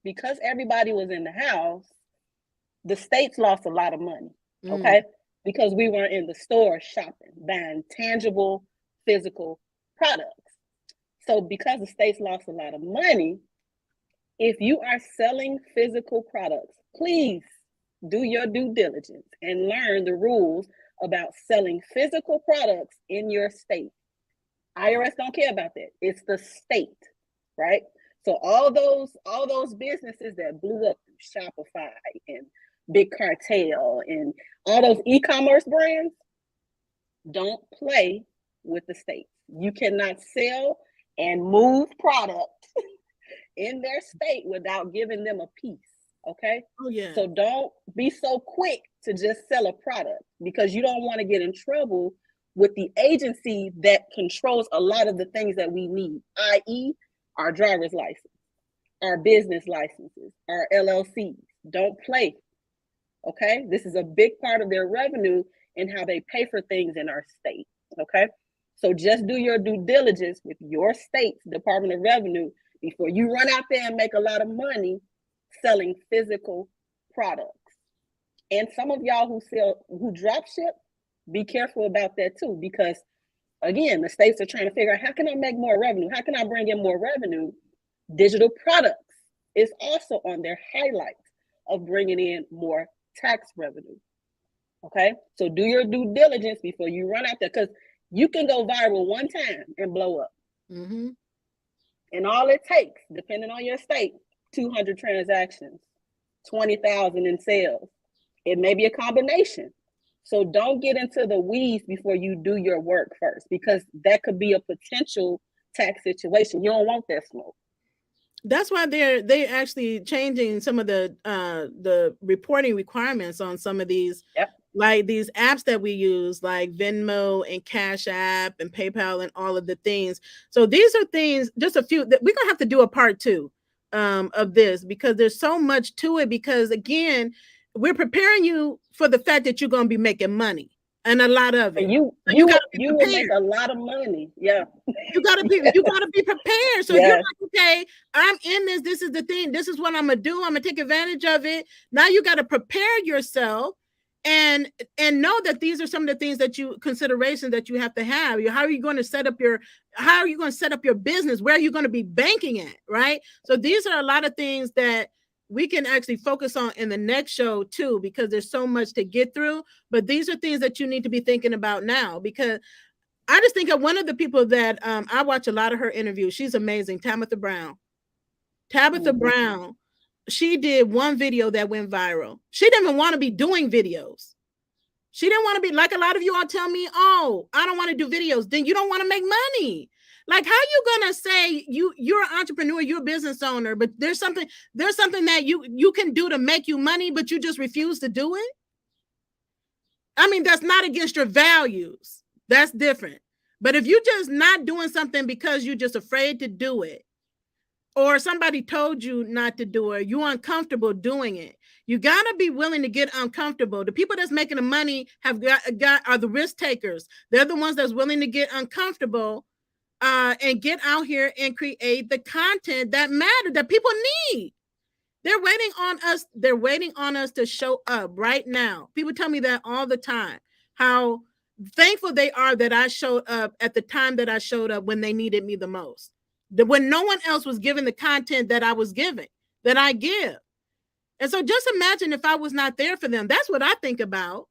Because everybody was in the house, the states lost a lot of money. Okay, because we weren't in the store shopping, buying tangible, physical products. So because the states lost a lot of money, if you are selling physical products, please do your due diligence and learn the rules about selling physical products in your state. IRS don't care about that. It's the state, right? So all those businesses that blew up, Shopify and Big Cartel and all those e-commerce brands, don't play with the states. You cannot sell and move product in their state without giving them a piece. Okay. Oh yeah. So don't be so quick to just sell a product, because you don't want to get in trouble with the agency that controls a lot of the things that we need, i.e., our driver's license, our business licenses, our LLCs. Don't play. Okay. This is a big part of their revenue and how they pay for things in our state. Okay. So just do your due diligence with your state's Department of Revenue before you run out there and make a lot of money selling physical products. And some of y'all who drop ship, be careful about that too, because again, the states are trying to figure out, how can I make more revenue? How can I bring in more revenue? Digital products is also on their highlight of bringing in more tax revenue. Okay, so do your due diligence before you run out there, because you can go viral one time and blow up. And all it takes, depending on your state, 200 transactions, 20,000 in sales. It may be a combination. So don't get into the weeds before you do your work first, because that could be a potential tax situation. You don't want that smoke. That's why they're actually changing some of the reporting requirements on some of these, like these apps that we use, like Venmo and Cash App and PayPal and all of the things. So these are things, just a few that we're gonna have to do a part 2 of this, because there's so much to it. Because again, we're preparing you for the fact that you're gonna be making money, and a lot of it. You will make a lot of money. Yeah. You gotta be prepared. So you're like, okay, I'm in this. This is the thing. This is what I'm gonna do. I'm gonna take advantage of it. Now you got to prepare yourself and know that these are some of the things that considerations that you have to have. How are you going to set up your business? Where are you going to be banking at? Right. So these are a lot of things that we can actually focus on in the next show too, because there's so much to get through. But these are things that you need to be thinking about now, because I just think of one of the people that I watch a lot of her interviews. She's amazing. Tabitha Brown. Brown. She did one video that went viral. She didn't even want to be doing videos. She didn't want to be, like a lot of you all tell me, oh, I don't want to do videos. Then you don't want to make money. Like, how you gonna say you're an entrepreneur, you're a business owner, but there's something that you can do to make you money, but you just refuse to do it? I mean, that's not against your values. That's different. But if you're just not doing something because you're just afraid to do it, or somebody told you not to do it, you're uncomfortable doing it, you got to be willing to get uncomfortable. The people that's making the money are the risk takers. They're the ones that's willing to get uncomfortable and get out here and create the content that matters, that people need. They're waiting on us. They're waiting on us to show up right now. People tell me that all the time, how thankful they are that I showed up at the time that I showed up when they needed me the most. When no one else was giving the content that I was giving, that I give. And so just imagine if I was not there for them. That's what I think about.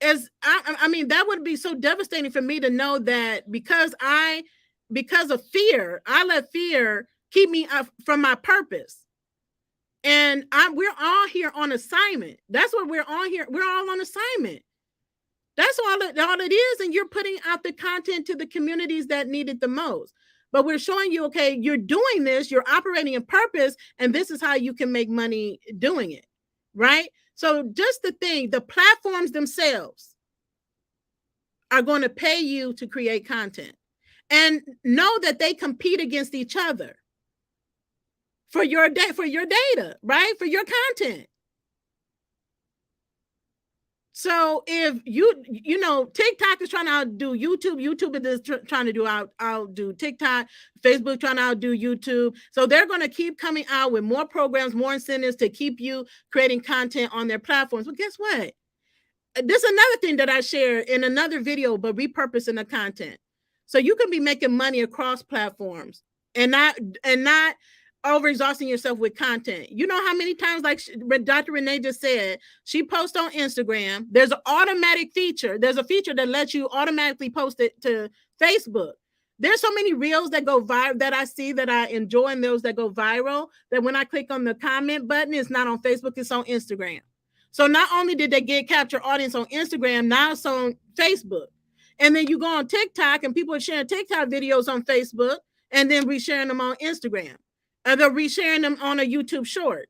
I mean, that would be so devastating for me to know that because of fear, I let fear keep me from my purpose. And And we're all here on assignment. That's what we're on here. We're all on assignment. That's all it is. And you're putting out the content to the communities that need it the most. But we're showing you, okay, you're doing this, you're operating in purpose, and this is how you can make money doing it, right? So just the platforms themselves are going to pay you to create content, and know that they compete against each other for your data, right? For your content. So if you know, TikTok is trying to outdo YouTube, YouTube is trying to outdo TikTok, Facebook trying to outdo YouTube. So they're going to keep coming out with more programs, more incentives to keep you creating content on their platforms. But guess what? This is another thing that I share in another video, but repurposing the content. So you can be making money across platforms and not overexhausting yourself with content. You know how many times, like Dr. Renee just said, she posts on Instagram. There's an automatic feature. There's a feature that lets you automatically post it to Facebook. There's so many reels that go viral that I see that I enjoy, and those that go viral, that when I click on the comment button, it's not on Facebook, it's on Instagram. So not only did they get capture audience on Instagram, now it's on Facebook. And then you go on TikTok and people are sharing TikTok videos on Facebook and then resharing them on Instagram. Or they're resharing them on a YouTube short.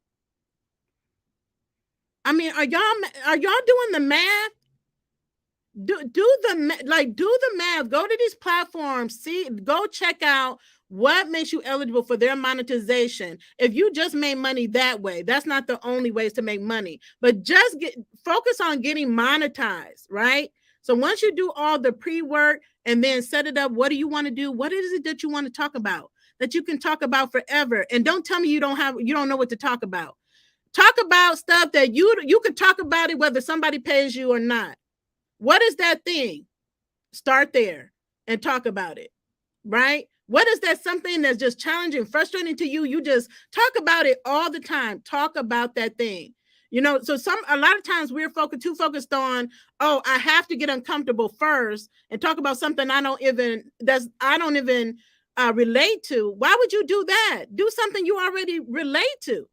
I mean, are y'all doing the math? Do the math. Go to these platforms, go check out what makes you eligible for their monetization. If you just made money that way, that's not the only ways to make money, but just focus on getting monetized, right? So once you do all the pre-work and then set it up, what do you want to do? What is it that you want to talk about that you can talk about forever? And don't tell me you don't know what to talk about. Talk about stuff that you could talk about it whether somebody pays you or not. What is that thing? Start there and talk about it, right? What is that something that's just challenging, frustrating to you? You just talk about it all the time. Talk about that thing. You know, so a lot of times we're too focused on, oh, I have to get uncomfortable first and talk about something I don't even relate to. Why would you do that? Do something you already relate to.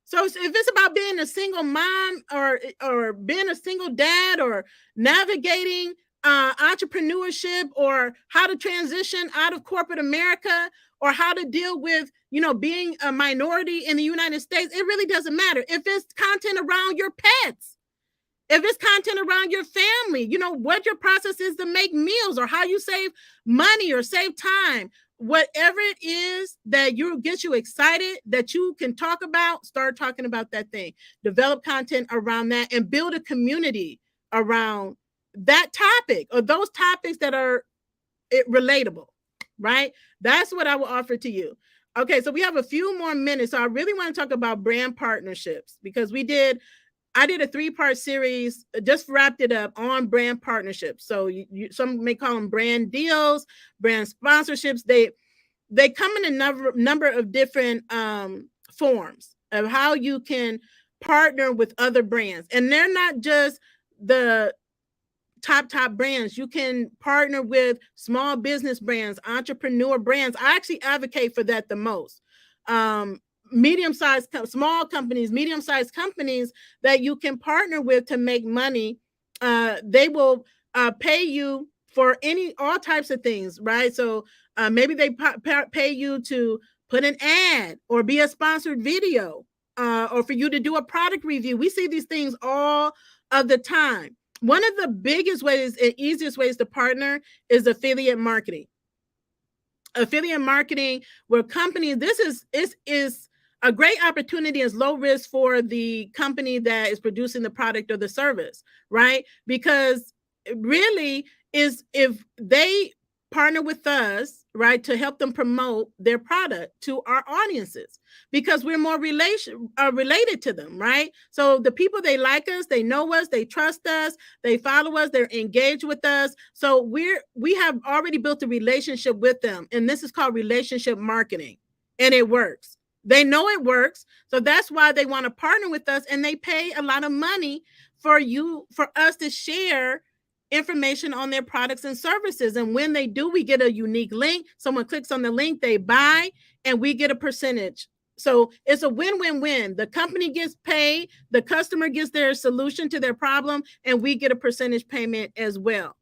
So if it's about being a single mom or being a single dad or navigating entrepreneurship or how to transition out of corporate America or how to deal with, you know, being a minority in the United States, it really doesn't matter. If it's content around your pets, if it's content around your family, you know, what your process is to make meals or how you save money or save time, whatever it is that gets you excited that you can talk about, start talking about that thing. Develop content around that and build a community around that topic or those topics that are relatable, right? That's what I will offer to you. Okay, so we have a few more minutes. So I really want to talk about brand partnerships because I did a 3-part series, just wrapped it up on brand partnerships. So some may call them brand deals, brand sponsorships. They come in a number of different forms of how you can partner with other brands. And they're not just the top brands. You can partner with small business brands, entrepreneur brands. I actually advocate for that the most. Medium-sized, small companies, medium-sized companies that you can partner with to make money. They will pay you for all types of things, right? So maybe they pay you to put an ad or be a sponsored video or for you to do a product review. We see these things all of the time. One of the biggest ways and easiest ways to partner is affiliate marketing. Affiliate marketing, where companies, this is a great opportunity, is low risk for the company that is producing the product or the service, right? Because really is if they partner with us, right, to help them promote their product to our audiences, because we're more related to them, right? So the people, they like us, they know us, they trust us, they follow us, they're engaged with us. So we have already built a relationship with them, and this is called relationship marketing, and it works. They know it works, so that's why they want to partner with us, and they pay a lot of money for us to share information on their products and services. And when they do, we get a unique link. Someone clicks on the link, they buy, and we get a percentage So it's a win-win-win. The company gets paid, the customer gets their solution to their problem, and we get a percentage payment as well.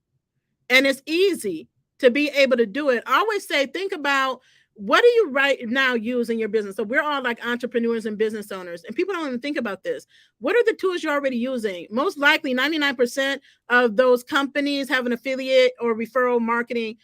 And it's easy to be able to do it. I always say, think about, what do you right now use in your business? So we're all like entrepreneurs and business owners, and people don't even think about this. What are the tools you're already using? Most likely 99% of those companies have an affiliate or referral marketing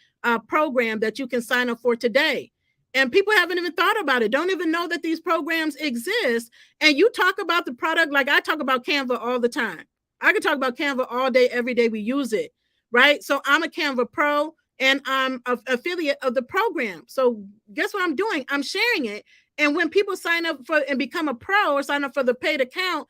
program that you can sign up for today. And people haven't even thought about it, don't even know that these programs exist. And you talk about the product like I talk about Canva all the time. I can talk about Canva all day, every day we use it, right? So I'm a Canva pro and I'm an affiliate of the program. So guess what I'm doing? I'm sharing it. And when people sign up for and become a pro or sign up for the paid account,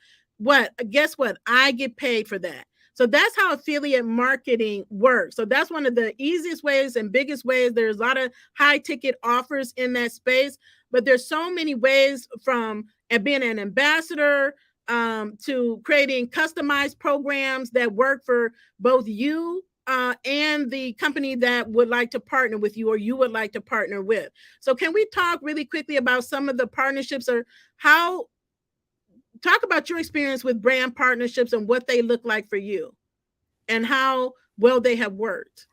guess what? I get paid for that. So that's how affiliate marketing works. So that's one of the easiest ways and biggest ways. There's a lot of high ticket offers in that space, but there's so many ways, from being an ambassador to creating customized programs that work for both you and the company that would like to partner with you or you would like to partner with. So can we talk really quickly about some of the partnerships, or talk about your experience with brand partnerships and what they look like for you and how well they have worked?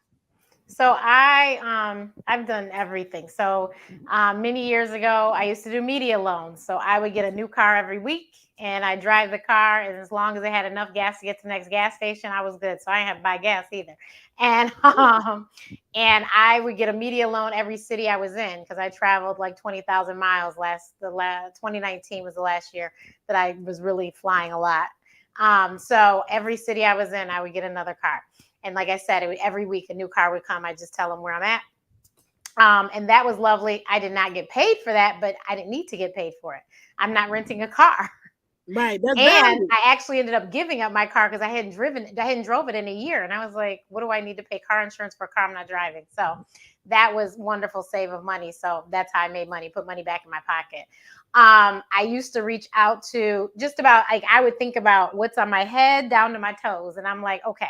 So I've done everything. So many years ago, I used to do media loans. So I would get a new car every week, and I drive the car, and as long as I had enough gas to get to the next gas station, I was good. So I didn't have to buy gas either. And I would get a media loan every city I was in, because I traveled like 20,000 miles. 2019 was the last year that I was really flying a lot. So every city I was in, I would get another car. And like I said, every week a new car would come. I just tell them where I'm at. And that was lovely. I did not get paid for that, but I didn't need to get paid for it. I'm not renting a car. Right. That's And value. I actually ended up giving up my car because I hadn't drove it in a year. And I was like, what do I need to pay car insurance for a car I'm not driving? So that was wonderful save of money. So that's how I made money, put money back in my pocket. I used to reach out to just about, like, I would think about what's on my head down to my toes. And I'm like, okay.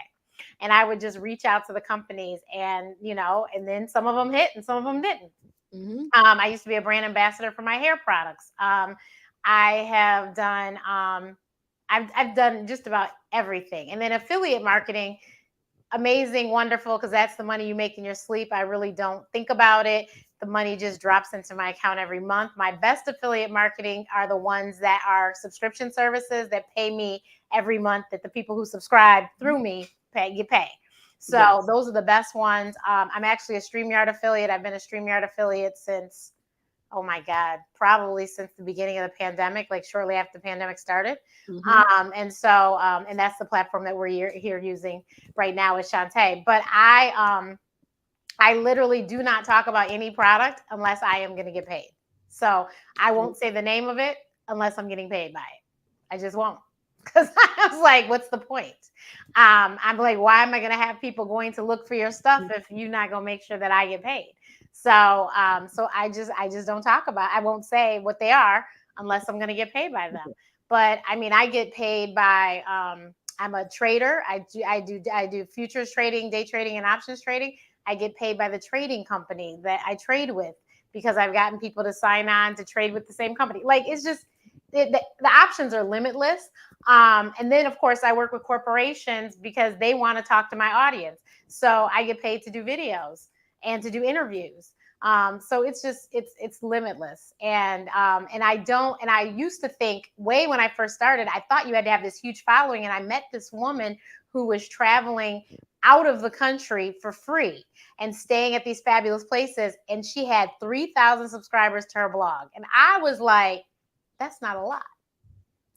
And I would just reach out to the companies, and and then some of them hit and some of them didn't. Mm-hmm. I used to be a brand ambassador for my hair products. I have done, I've done just about everything. And then affiliate marketing, amazing, wonderful, because that's the money you make in your sleep. I really don't think about it. The money just drops into my account every month. My best affiliate marketing are the ones that are subscription services that pay me every month, that the people who subscribe through me get paid. So Yes. those are the best ones. I'm actually a StreamYard affiliate. I've been a StreamYard affiliate since, oh my God, probably since the beginning of the pandemic, like shortly after the pandemic started. Mm-hmm. And that's the platform that we're here using right now with Shantae. But I literally do not talk about any product unless I am going to get paid. So I won't say the name of it unless I'm getting paid by it. I just won't. Because I was like, what's the point? I'm like, why am I going to have people going to look for your stuff if you're not going to make sure that I get paid? So I just don't talk about. I won't say what they are unless I'm going to get paid by them. But I mean, I get paid by. I'm a trader. I do futures trading, day trading, and options trading. I get paid by the trading company that I trade with, because I've gotten people to sign on to trade with the same company. Like, it's just the options are limitless. And then, of course, I work with corporations because they want to talk to my audience. So I get paid to do videos and to do interviews. So it's limitless. And I used to think, way when I first started, I thought you had to have this huge following. And I met this woman who was traveling out of the country for free and staying at these fabulous places. And she had 3,000 subscribers to her blog. And I was like, that's not a lot.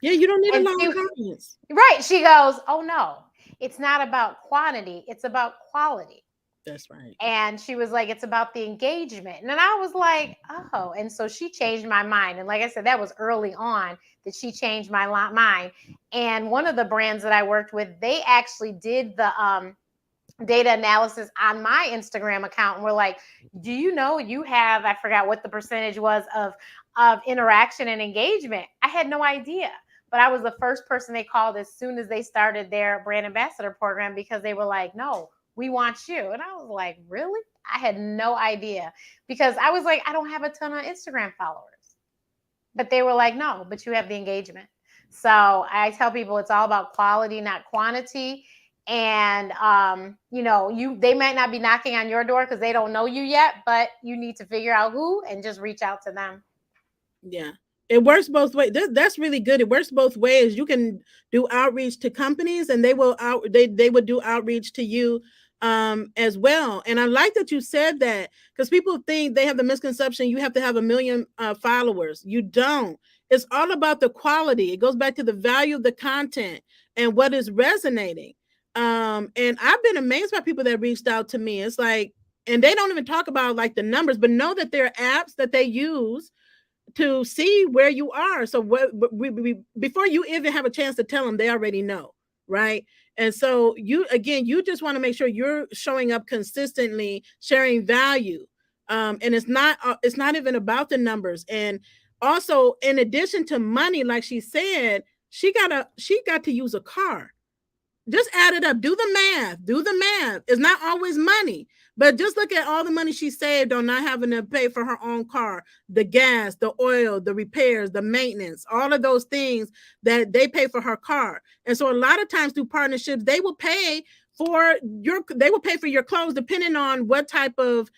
Yeah, you don't need And a lot of comments. right. She goes, oh no, it's not about quantity. It's about quality. That's right. And she was like, it's about the engagement. And then I was like, oh. And so she changed my mind. And like I said, that was early on that she changed my mind. And one of the brands that I worked with, they actually did the data analysis on my Instagram account. And we're like, do you know you have, I forgot what the percentage was of interaction and engagement. I had no idea. But I was the first person they called as soon as they started their brand ambassador program, because they were like, no, we want you. And I was like, really? I had no idea, because I was like, I don't have a ton of Instagram followers. But they were like, no, but you have the engagement. So I tell people it's all about quality, not quantity. And they might not be knocking on your door because they don't know you yet, but you need to figure out who and just reach out to them. Yeah. It works both ways. That's really good. It works both ways. You can do outreach to companies and they would do outreach to you as well. And I like that you said that because people think they have the misconception you have to have a million followers. You don't. It's all about the quality. It goes back to the value of the content and what is resonating. And I've been amazed by people that reached out to me. It's like, and they don't even talk about like the numbers, but know that there are apps that they use to see where you are. So before you even have a chance to tell them, they already know, right? And so you just want to make sure you're showing up consistently, sharing value, and it's not even about the numbers. And also, in addition to money, like she said, she got to use a car. Just add it up. Do the math. Do the math. It's not always money, but just look at all the money she saved on not having to pay for her own car, the gas, the oil, the repairs, the maintenance, all of those things that they pay for her car. And so a lot of times through partnerships, they will pay for your clothes depending on what type of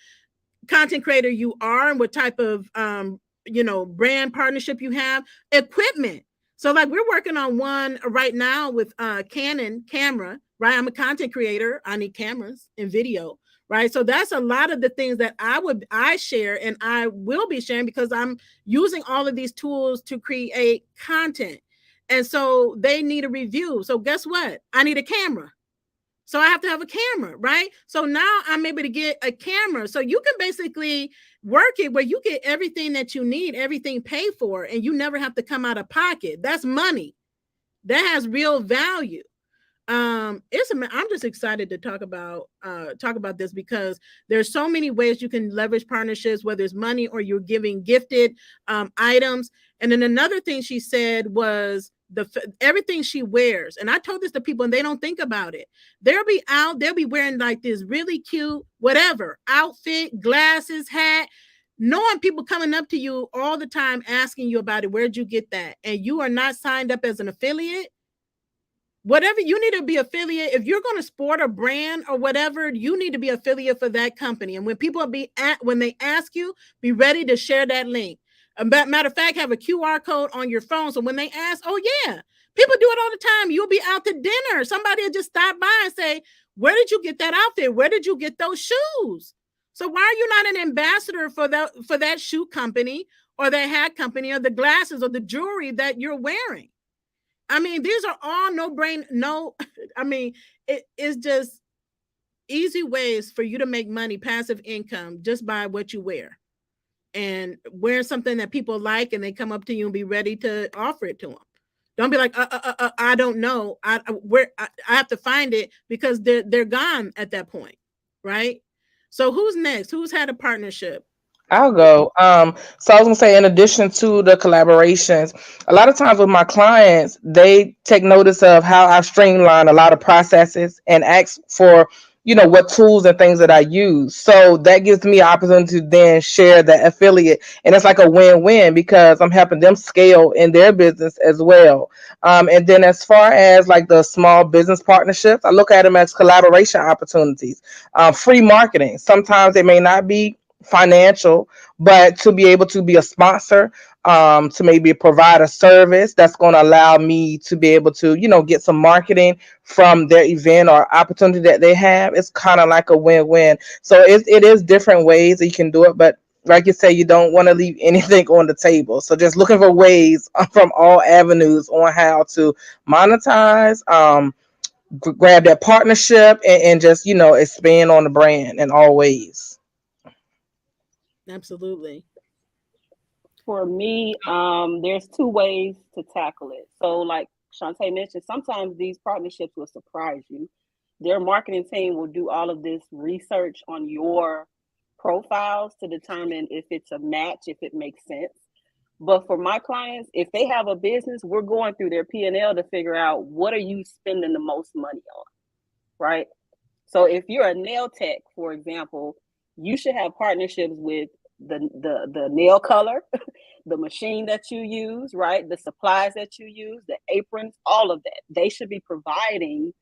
content creator you are and what type of brand partnership you have, equipment. So like we're working on one right now with Canon camera, right? I'm a content creator. I need cameras and video, right? So that's a lot of the things that I share and I will be sharing because I'm using all of these tools to create content. And so they need a review. So guess what? I need a camera. So I have to have a camera, right? So now I'm able to get a camera. So you can basically work it where you get everything that you need, everything paid for, and you never have to come out of pocket. That's money. That has real value. I'm just excited to talk about this because there's so many ways you can leverage partnerships, whether it's money or you're giving gifted items. And then another thing she said was everything she wears. And I told this to people and they don't think about it. They'll be wearing like this really cute whatever outfit, glasses, hat, knowing people coming up to you all the time asking you about it. Where'd you get that? And you are not signed up as an affiliate. Whatever, you need to be affiliate. If you're going to sport a brand or whatever, you need to be affiliate for that company. And when when they ask you, be ready to share that link. Matter of fact, have a QR code on your phone. So when they ask, oh yeah, people do it all the time. You'll be out to dinner. Somebody will just stop by and say, where did you get that outfit? Where did you get those shoes? So why are you not an ambassador for that shoe company or that hat company or the glasses or the jewelry that you're wearing? I mean, these are all it's just easy ways for you to make money, passive income, just by what you wear. And wear something that people like and they come up to you and be ready to offer it to them. Don't be like, I don't know. I have to find it because they're gone at that point, right? So who's next? Who's had a partnership? I'll go. So I was gonna say, in addition to the collaborations, a lot of times with my clients, they take notice of how I've streamlined a lot of processes and ask for, what tools and things that I use. So that gives me an opportunity to then share the affiliate, and it's like a win-win because I'm helping them scale in their business as well. And then as far as like the small business partnerships, I look at them as collaboration opportunities, free marketing. Sometimes they may not be financial, but to be able to be a sponsor, to maybe provide a service that's going to allow me to be able to, get some marketing from their event or opportunity that they have. It's kind of like a win-win. So it is different ways that you can do it, but like you say, you don't want to leave anything on the table. So just looking for ways from all avenues on how to monetize, grab that partnership, and just, expand on the brand in all ways. Absolutely. For me, there's two ways to tackle it. So, like Shantae mentioned, sometimes these partnerships will surprise you. Their marketing team will do all of this research on your profiles to determine if it's a match, if it makes sense. But for my clients, if they have a business, we're going through their P&L to figure out what are you spending the most money on, right? So if you're a nail tech, for example, you should have partnerships with the nail color, the machine that you use, right? The supplies that you use, the aprons, all of that. They should be providing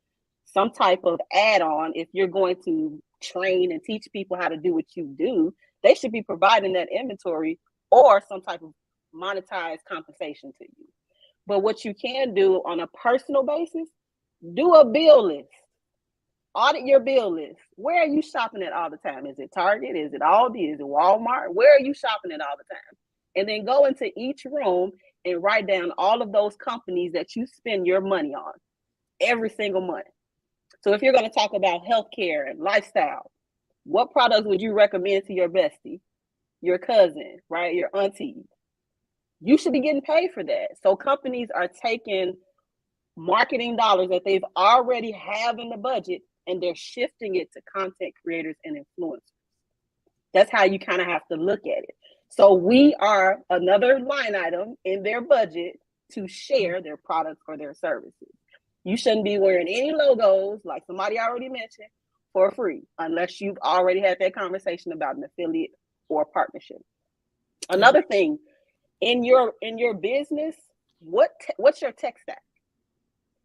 some type of add-on. If you're going to train and teach people how to do what you do, they should be providing that inventory or some type of monetized compensation to you. But what you can do on a personal basis, do a bill list. Audit your bill list. Where are you shopping at all the time? Is it Target? Is it Aldi? Is it Walmart? Where are you shopping at all the time? And then go into each room and write down all of those companies that you spend your money on every single month. So if you're going to talk about healthcare and lifestyle, what products would you recommend to your bestie, your cousin, right? Your auntie? You should be getting paid for that. So companies are taking marketing dollars that they've already have in the budget and they're shifting it to content creators and influencers. That's how you kind of have to look at it. So we are another line item in their budget to share their products or their services. You shouldn't be wearing any logos, like somebody already mentioned, for free, unless you've already had that conversation about an affiliate or a partnership. Another thing, in your business, what's your tech stack?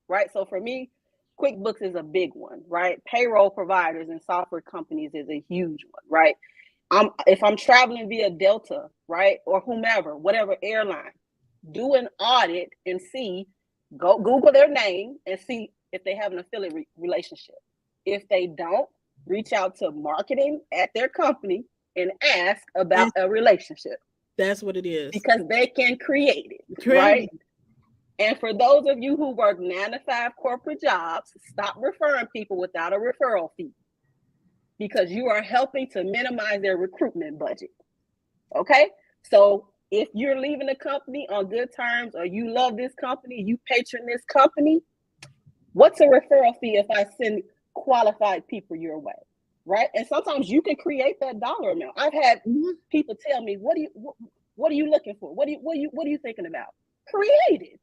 Right? So for me, QuickBooks is a big one, right? Payroll providers and software companies is a huge one, right? If I'm traveling via Delta, right, or whomever, whatever airline, do an audit and see, go Google their name and see if they have an affiliate relationship. If they don't, reach out to marketing at their company and ask about a relationship. That's what it is. Because they can create it, right? And for those of you who work 9-to-5 corporate jobs, stop referring people without a referral fee, because you are helping to minimize their recruitment budget. Okay? So if you're leaving the company on good terms, or you love this company, you patron this company, what's a referral fee if I send qualified people your way? Right? And sometimes you can create that dollar amount. I've had people tell me, what are you looking for? What are you thinking about? Create it.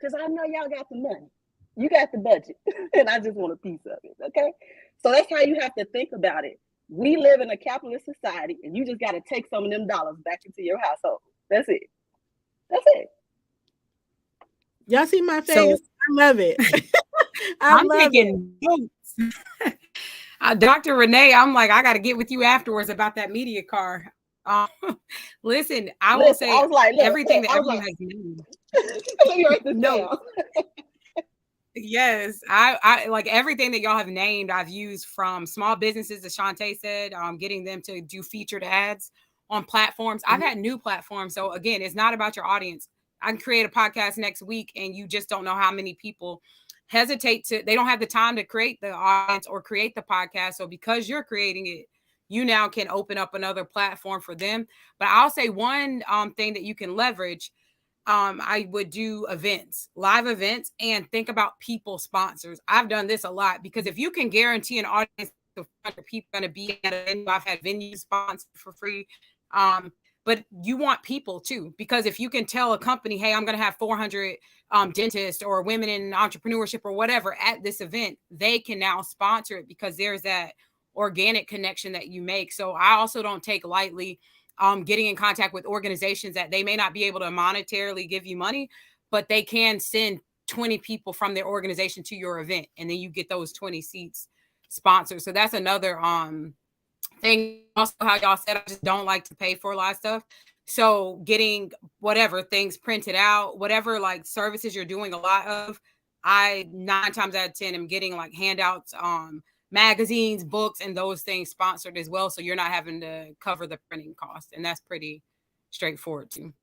Because I know y'all got the money. You got the budget. And I just want a piece of it. Okay? So that's how you have to think about it. We live in a capitalist society, and you just got to take some of them dollars back into your household. That's it. That's it. Y'all see my face? So, I love it. I'm taking notes. Dr. Renee, I'm like, I got to get with you afterwards about that media car. Listen, I will say I was like, everything that everyone has named. Let me write this down. Yes, I like everything that y'all have named. I've used, from small businesses, as Shantae said, getting them to do featured ads on platforms. I've had new platforms. So again, it's not about your audience. I can create a podcast next week and you just don't know how many people hesitate to, they don't have the time to create the audience or create the podcast. So because you're creating it, you now can open up another platform for them. But I'll say one thing that you can leverage. I would do events, live events, and think about people sponsors. I've done this a lot, because if you can guarantee an audience of 100 people going to be at a venue, I've had venues sponsored for free. But you want people too, because if you can tell a company, hey, I'm going to have 400 dentists or women in entrepreneurship or whatever at this event, they can now sponsor it, because there's that organic connection that you make. So I also don't take lightly getting in contact with organizations that they may not be able to monetarily give you money, but they can send 20 people from their organization to your event, and then you get those 20 seats sponsored. So that's another thing. Also, how y'all said, I just don't like to pay for a lot of stuff. So getting whatever things printed out, whatever like services you're doing a lot of, I 9 times out of 10 am getting like handouts, magazines, books, and those things sponsored as well. So you're not having to cover the printing cost. And that's pretty straightforward too.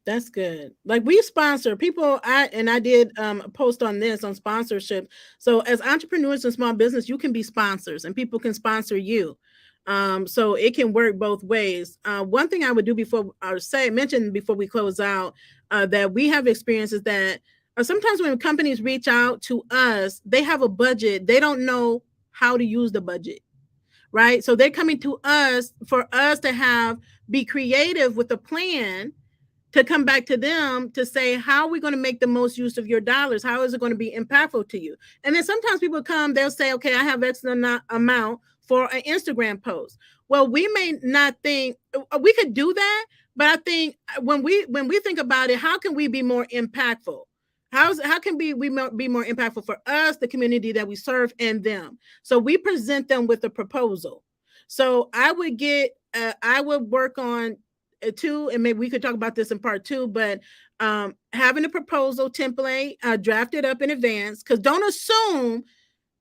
That's good. Like, we sponsor people. I did a post on this on sponsorship. So as entrepreneurs and small business, you can be sponsors and people can sponsor you. So it can work both ways. One thing I would do mention before we close out, that we have experiences that sometimes when companies reach out to us, they have a budget. They don't know how to use the budget, right? So they're coming to us for us to be creative with a plan to come back to them to say, how are we going to make the most use of your dollars? How is it going to be impactful to you? And then sometimes people come, they'll say, okay, I have X amount for an Instagram post. Well, we may not think we could do that, but I think when we think about it, how can we be more impactful? How can we be more impactful for us, the community that we serve, and them? So we present them with a proposal. So I would work on two, and maybe we could talk about this in part two, but having a proposal template drafted up in advance, because don't assume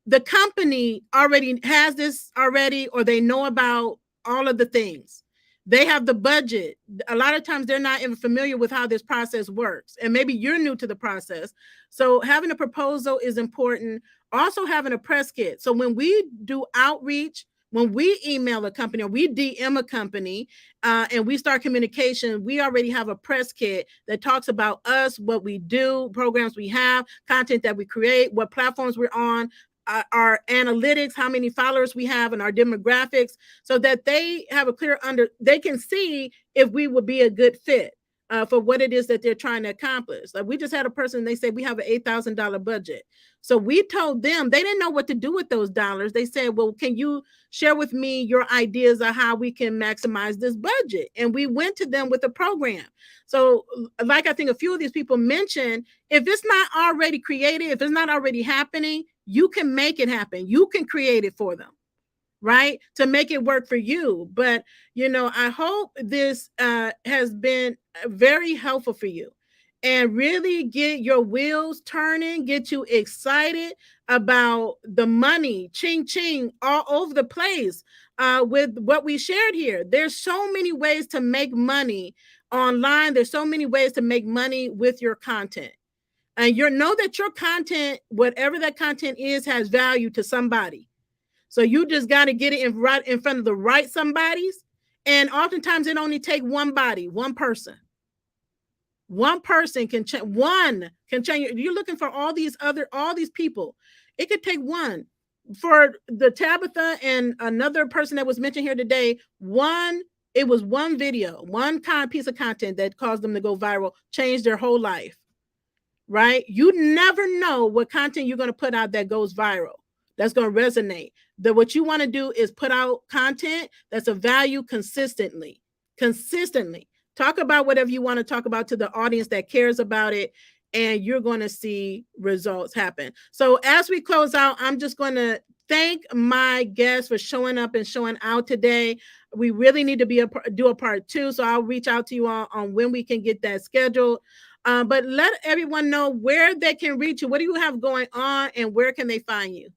the company already has this already, or they know about all of the things. They have the budget. A lot of times they're not even familiar with how this process works. And maybe you're new to the process. So having a proposal is important. Also having a press kit. So when we do outreach, when we email a company or we DM a company and we start communication, we already have a press kit that talks about us, what we do, programs we have, content that we create, what platforms we're on, our analytics, how many followers we have, and our demographics, so that they have a clear they can see if we would be a good fit for what it is that they're trying to accomplish. Like we just had a person, they said we have an $8,000 budget. So we told them, they didn't know what to do with those dollars. They said, well, can you share with me your ideas of how we can maximize this budget? And we went to them with a program. So like I think a few of these people mentioned, if it's not already created, if it's not already happening, you can make it happen. You can create it for them, right? To make it work for you. But, I hope this has been very helpful for you and really get your wheels turning, get you excited about the money, ching, ching, all over the place with what we shared here. There's so many ways to make money online. There's so many ways to make money with your content. And you know that your content, whatever that content is, has value to somebody. So you just got to get it right in front of the right somebodies. And oftentimes it only takes one body, one person. One person can change. One can change. You're looking for all these people. It could take one. For the Tabitha and another person that was mentioned here today, it was one video, one piece of content that caused them to go viral, changed their whole life. Right? You never know what content you're going to put out that goes viral, that's going to resonate. What you want to do is put out content that's of value consistently. Talk about whatever you want to talk about to the audience that cares about it, and you're going to see results happen. So as we close out, I'm just going to thank my guests for showing up and showing out today. We really need to do a part two, so I'll reach out to you all on when we can get that scheduled. But let everyone know where they can reach you. What do you have going on, and where can they find you?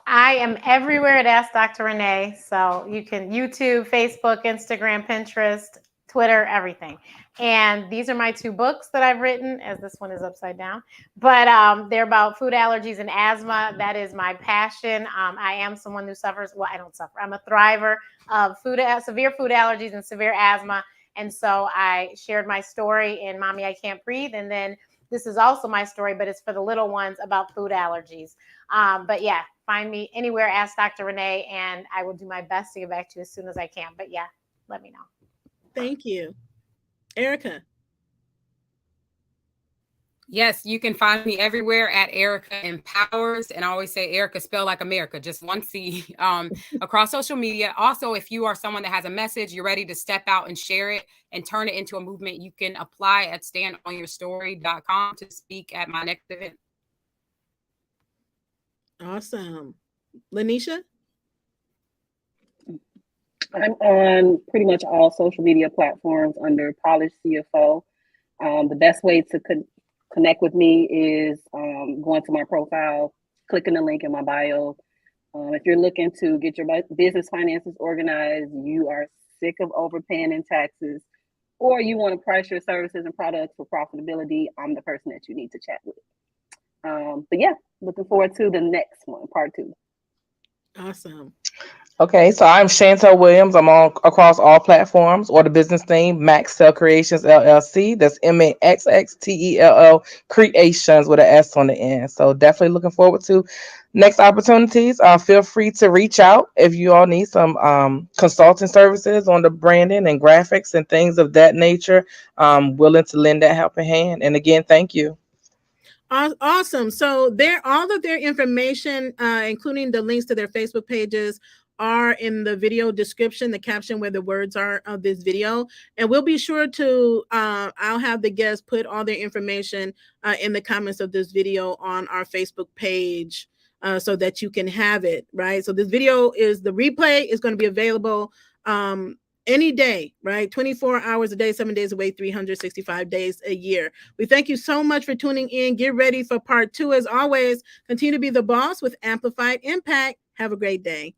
I am everywhere at Ask Dr. Renee. So you can YouTube, Facebook, Instagram, Pinterest, Twitter, everything. And these are my two books that I've written, as this one is upside down. But they're about food allergies and asthma. That is my passion. I am someone who suffers. Well, I don't suffer. I'm a thriver of severe food allergies and severe asthma. And so I shared my story in Mommy, I Can't Breathe. And then this is also my story, but it's for the little ones about food allergies. But yeah, find me anywhere, Ask Dr. Renee, and I will do my best to get back to you as soon as I can. But yeah, let me know. Thank you. Erica. Yes, you can find me everywhere at Erica Empowers. And I always say Erica spelled like America, just one C, across social media. Also, if you are someone that has a message, you're ready to step out and share it and turn it into a movement, you can apply at standonyourstory.com to speak at my next event. Awesome. Lanesha? I'm on pretty much all social media platforms under Polished CFO. The best way to connect with me is going to my profile, clicking the link in my bio. If you're looking to get your business finances organized, you are sick of overpaying in taxes, or you want to price your services and products for profitability, I'm the person that you need to chat with. But yeah, looking forward to the next one, part two. Awesome. Okay, so I'm Chantel Williams. I'm on across all platforms, or the business name Maxell Creations LLC. That's MAXXTELL Creations with an S on the end. So definitely looking forward to next opportunities. Feel free to reach out if you all need some consulting services on the branding and graphics and things of that nature. Willing to lend that helping hand. And again, thank you. Awesome. So all of their information, including the links to their Facebook pages, are in the video description, the caption where the words are of this video. And we'll be sure to, I'll have the guests put all their information in the comments of this video on our Facebook page so that you can have it, right? So this video the replay is going to be available any day, right? 24 hours a day, 7 days a week, 365 days a year. We thank you so much for tuning in. Get ready for part 2. As always, continue to be the boss with amplified impact. Have a great day.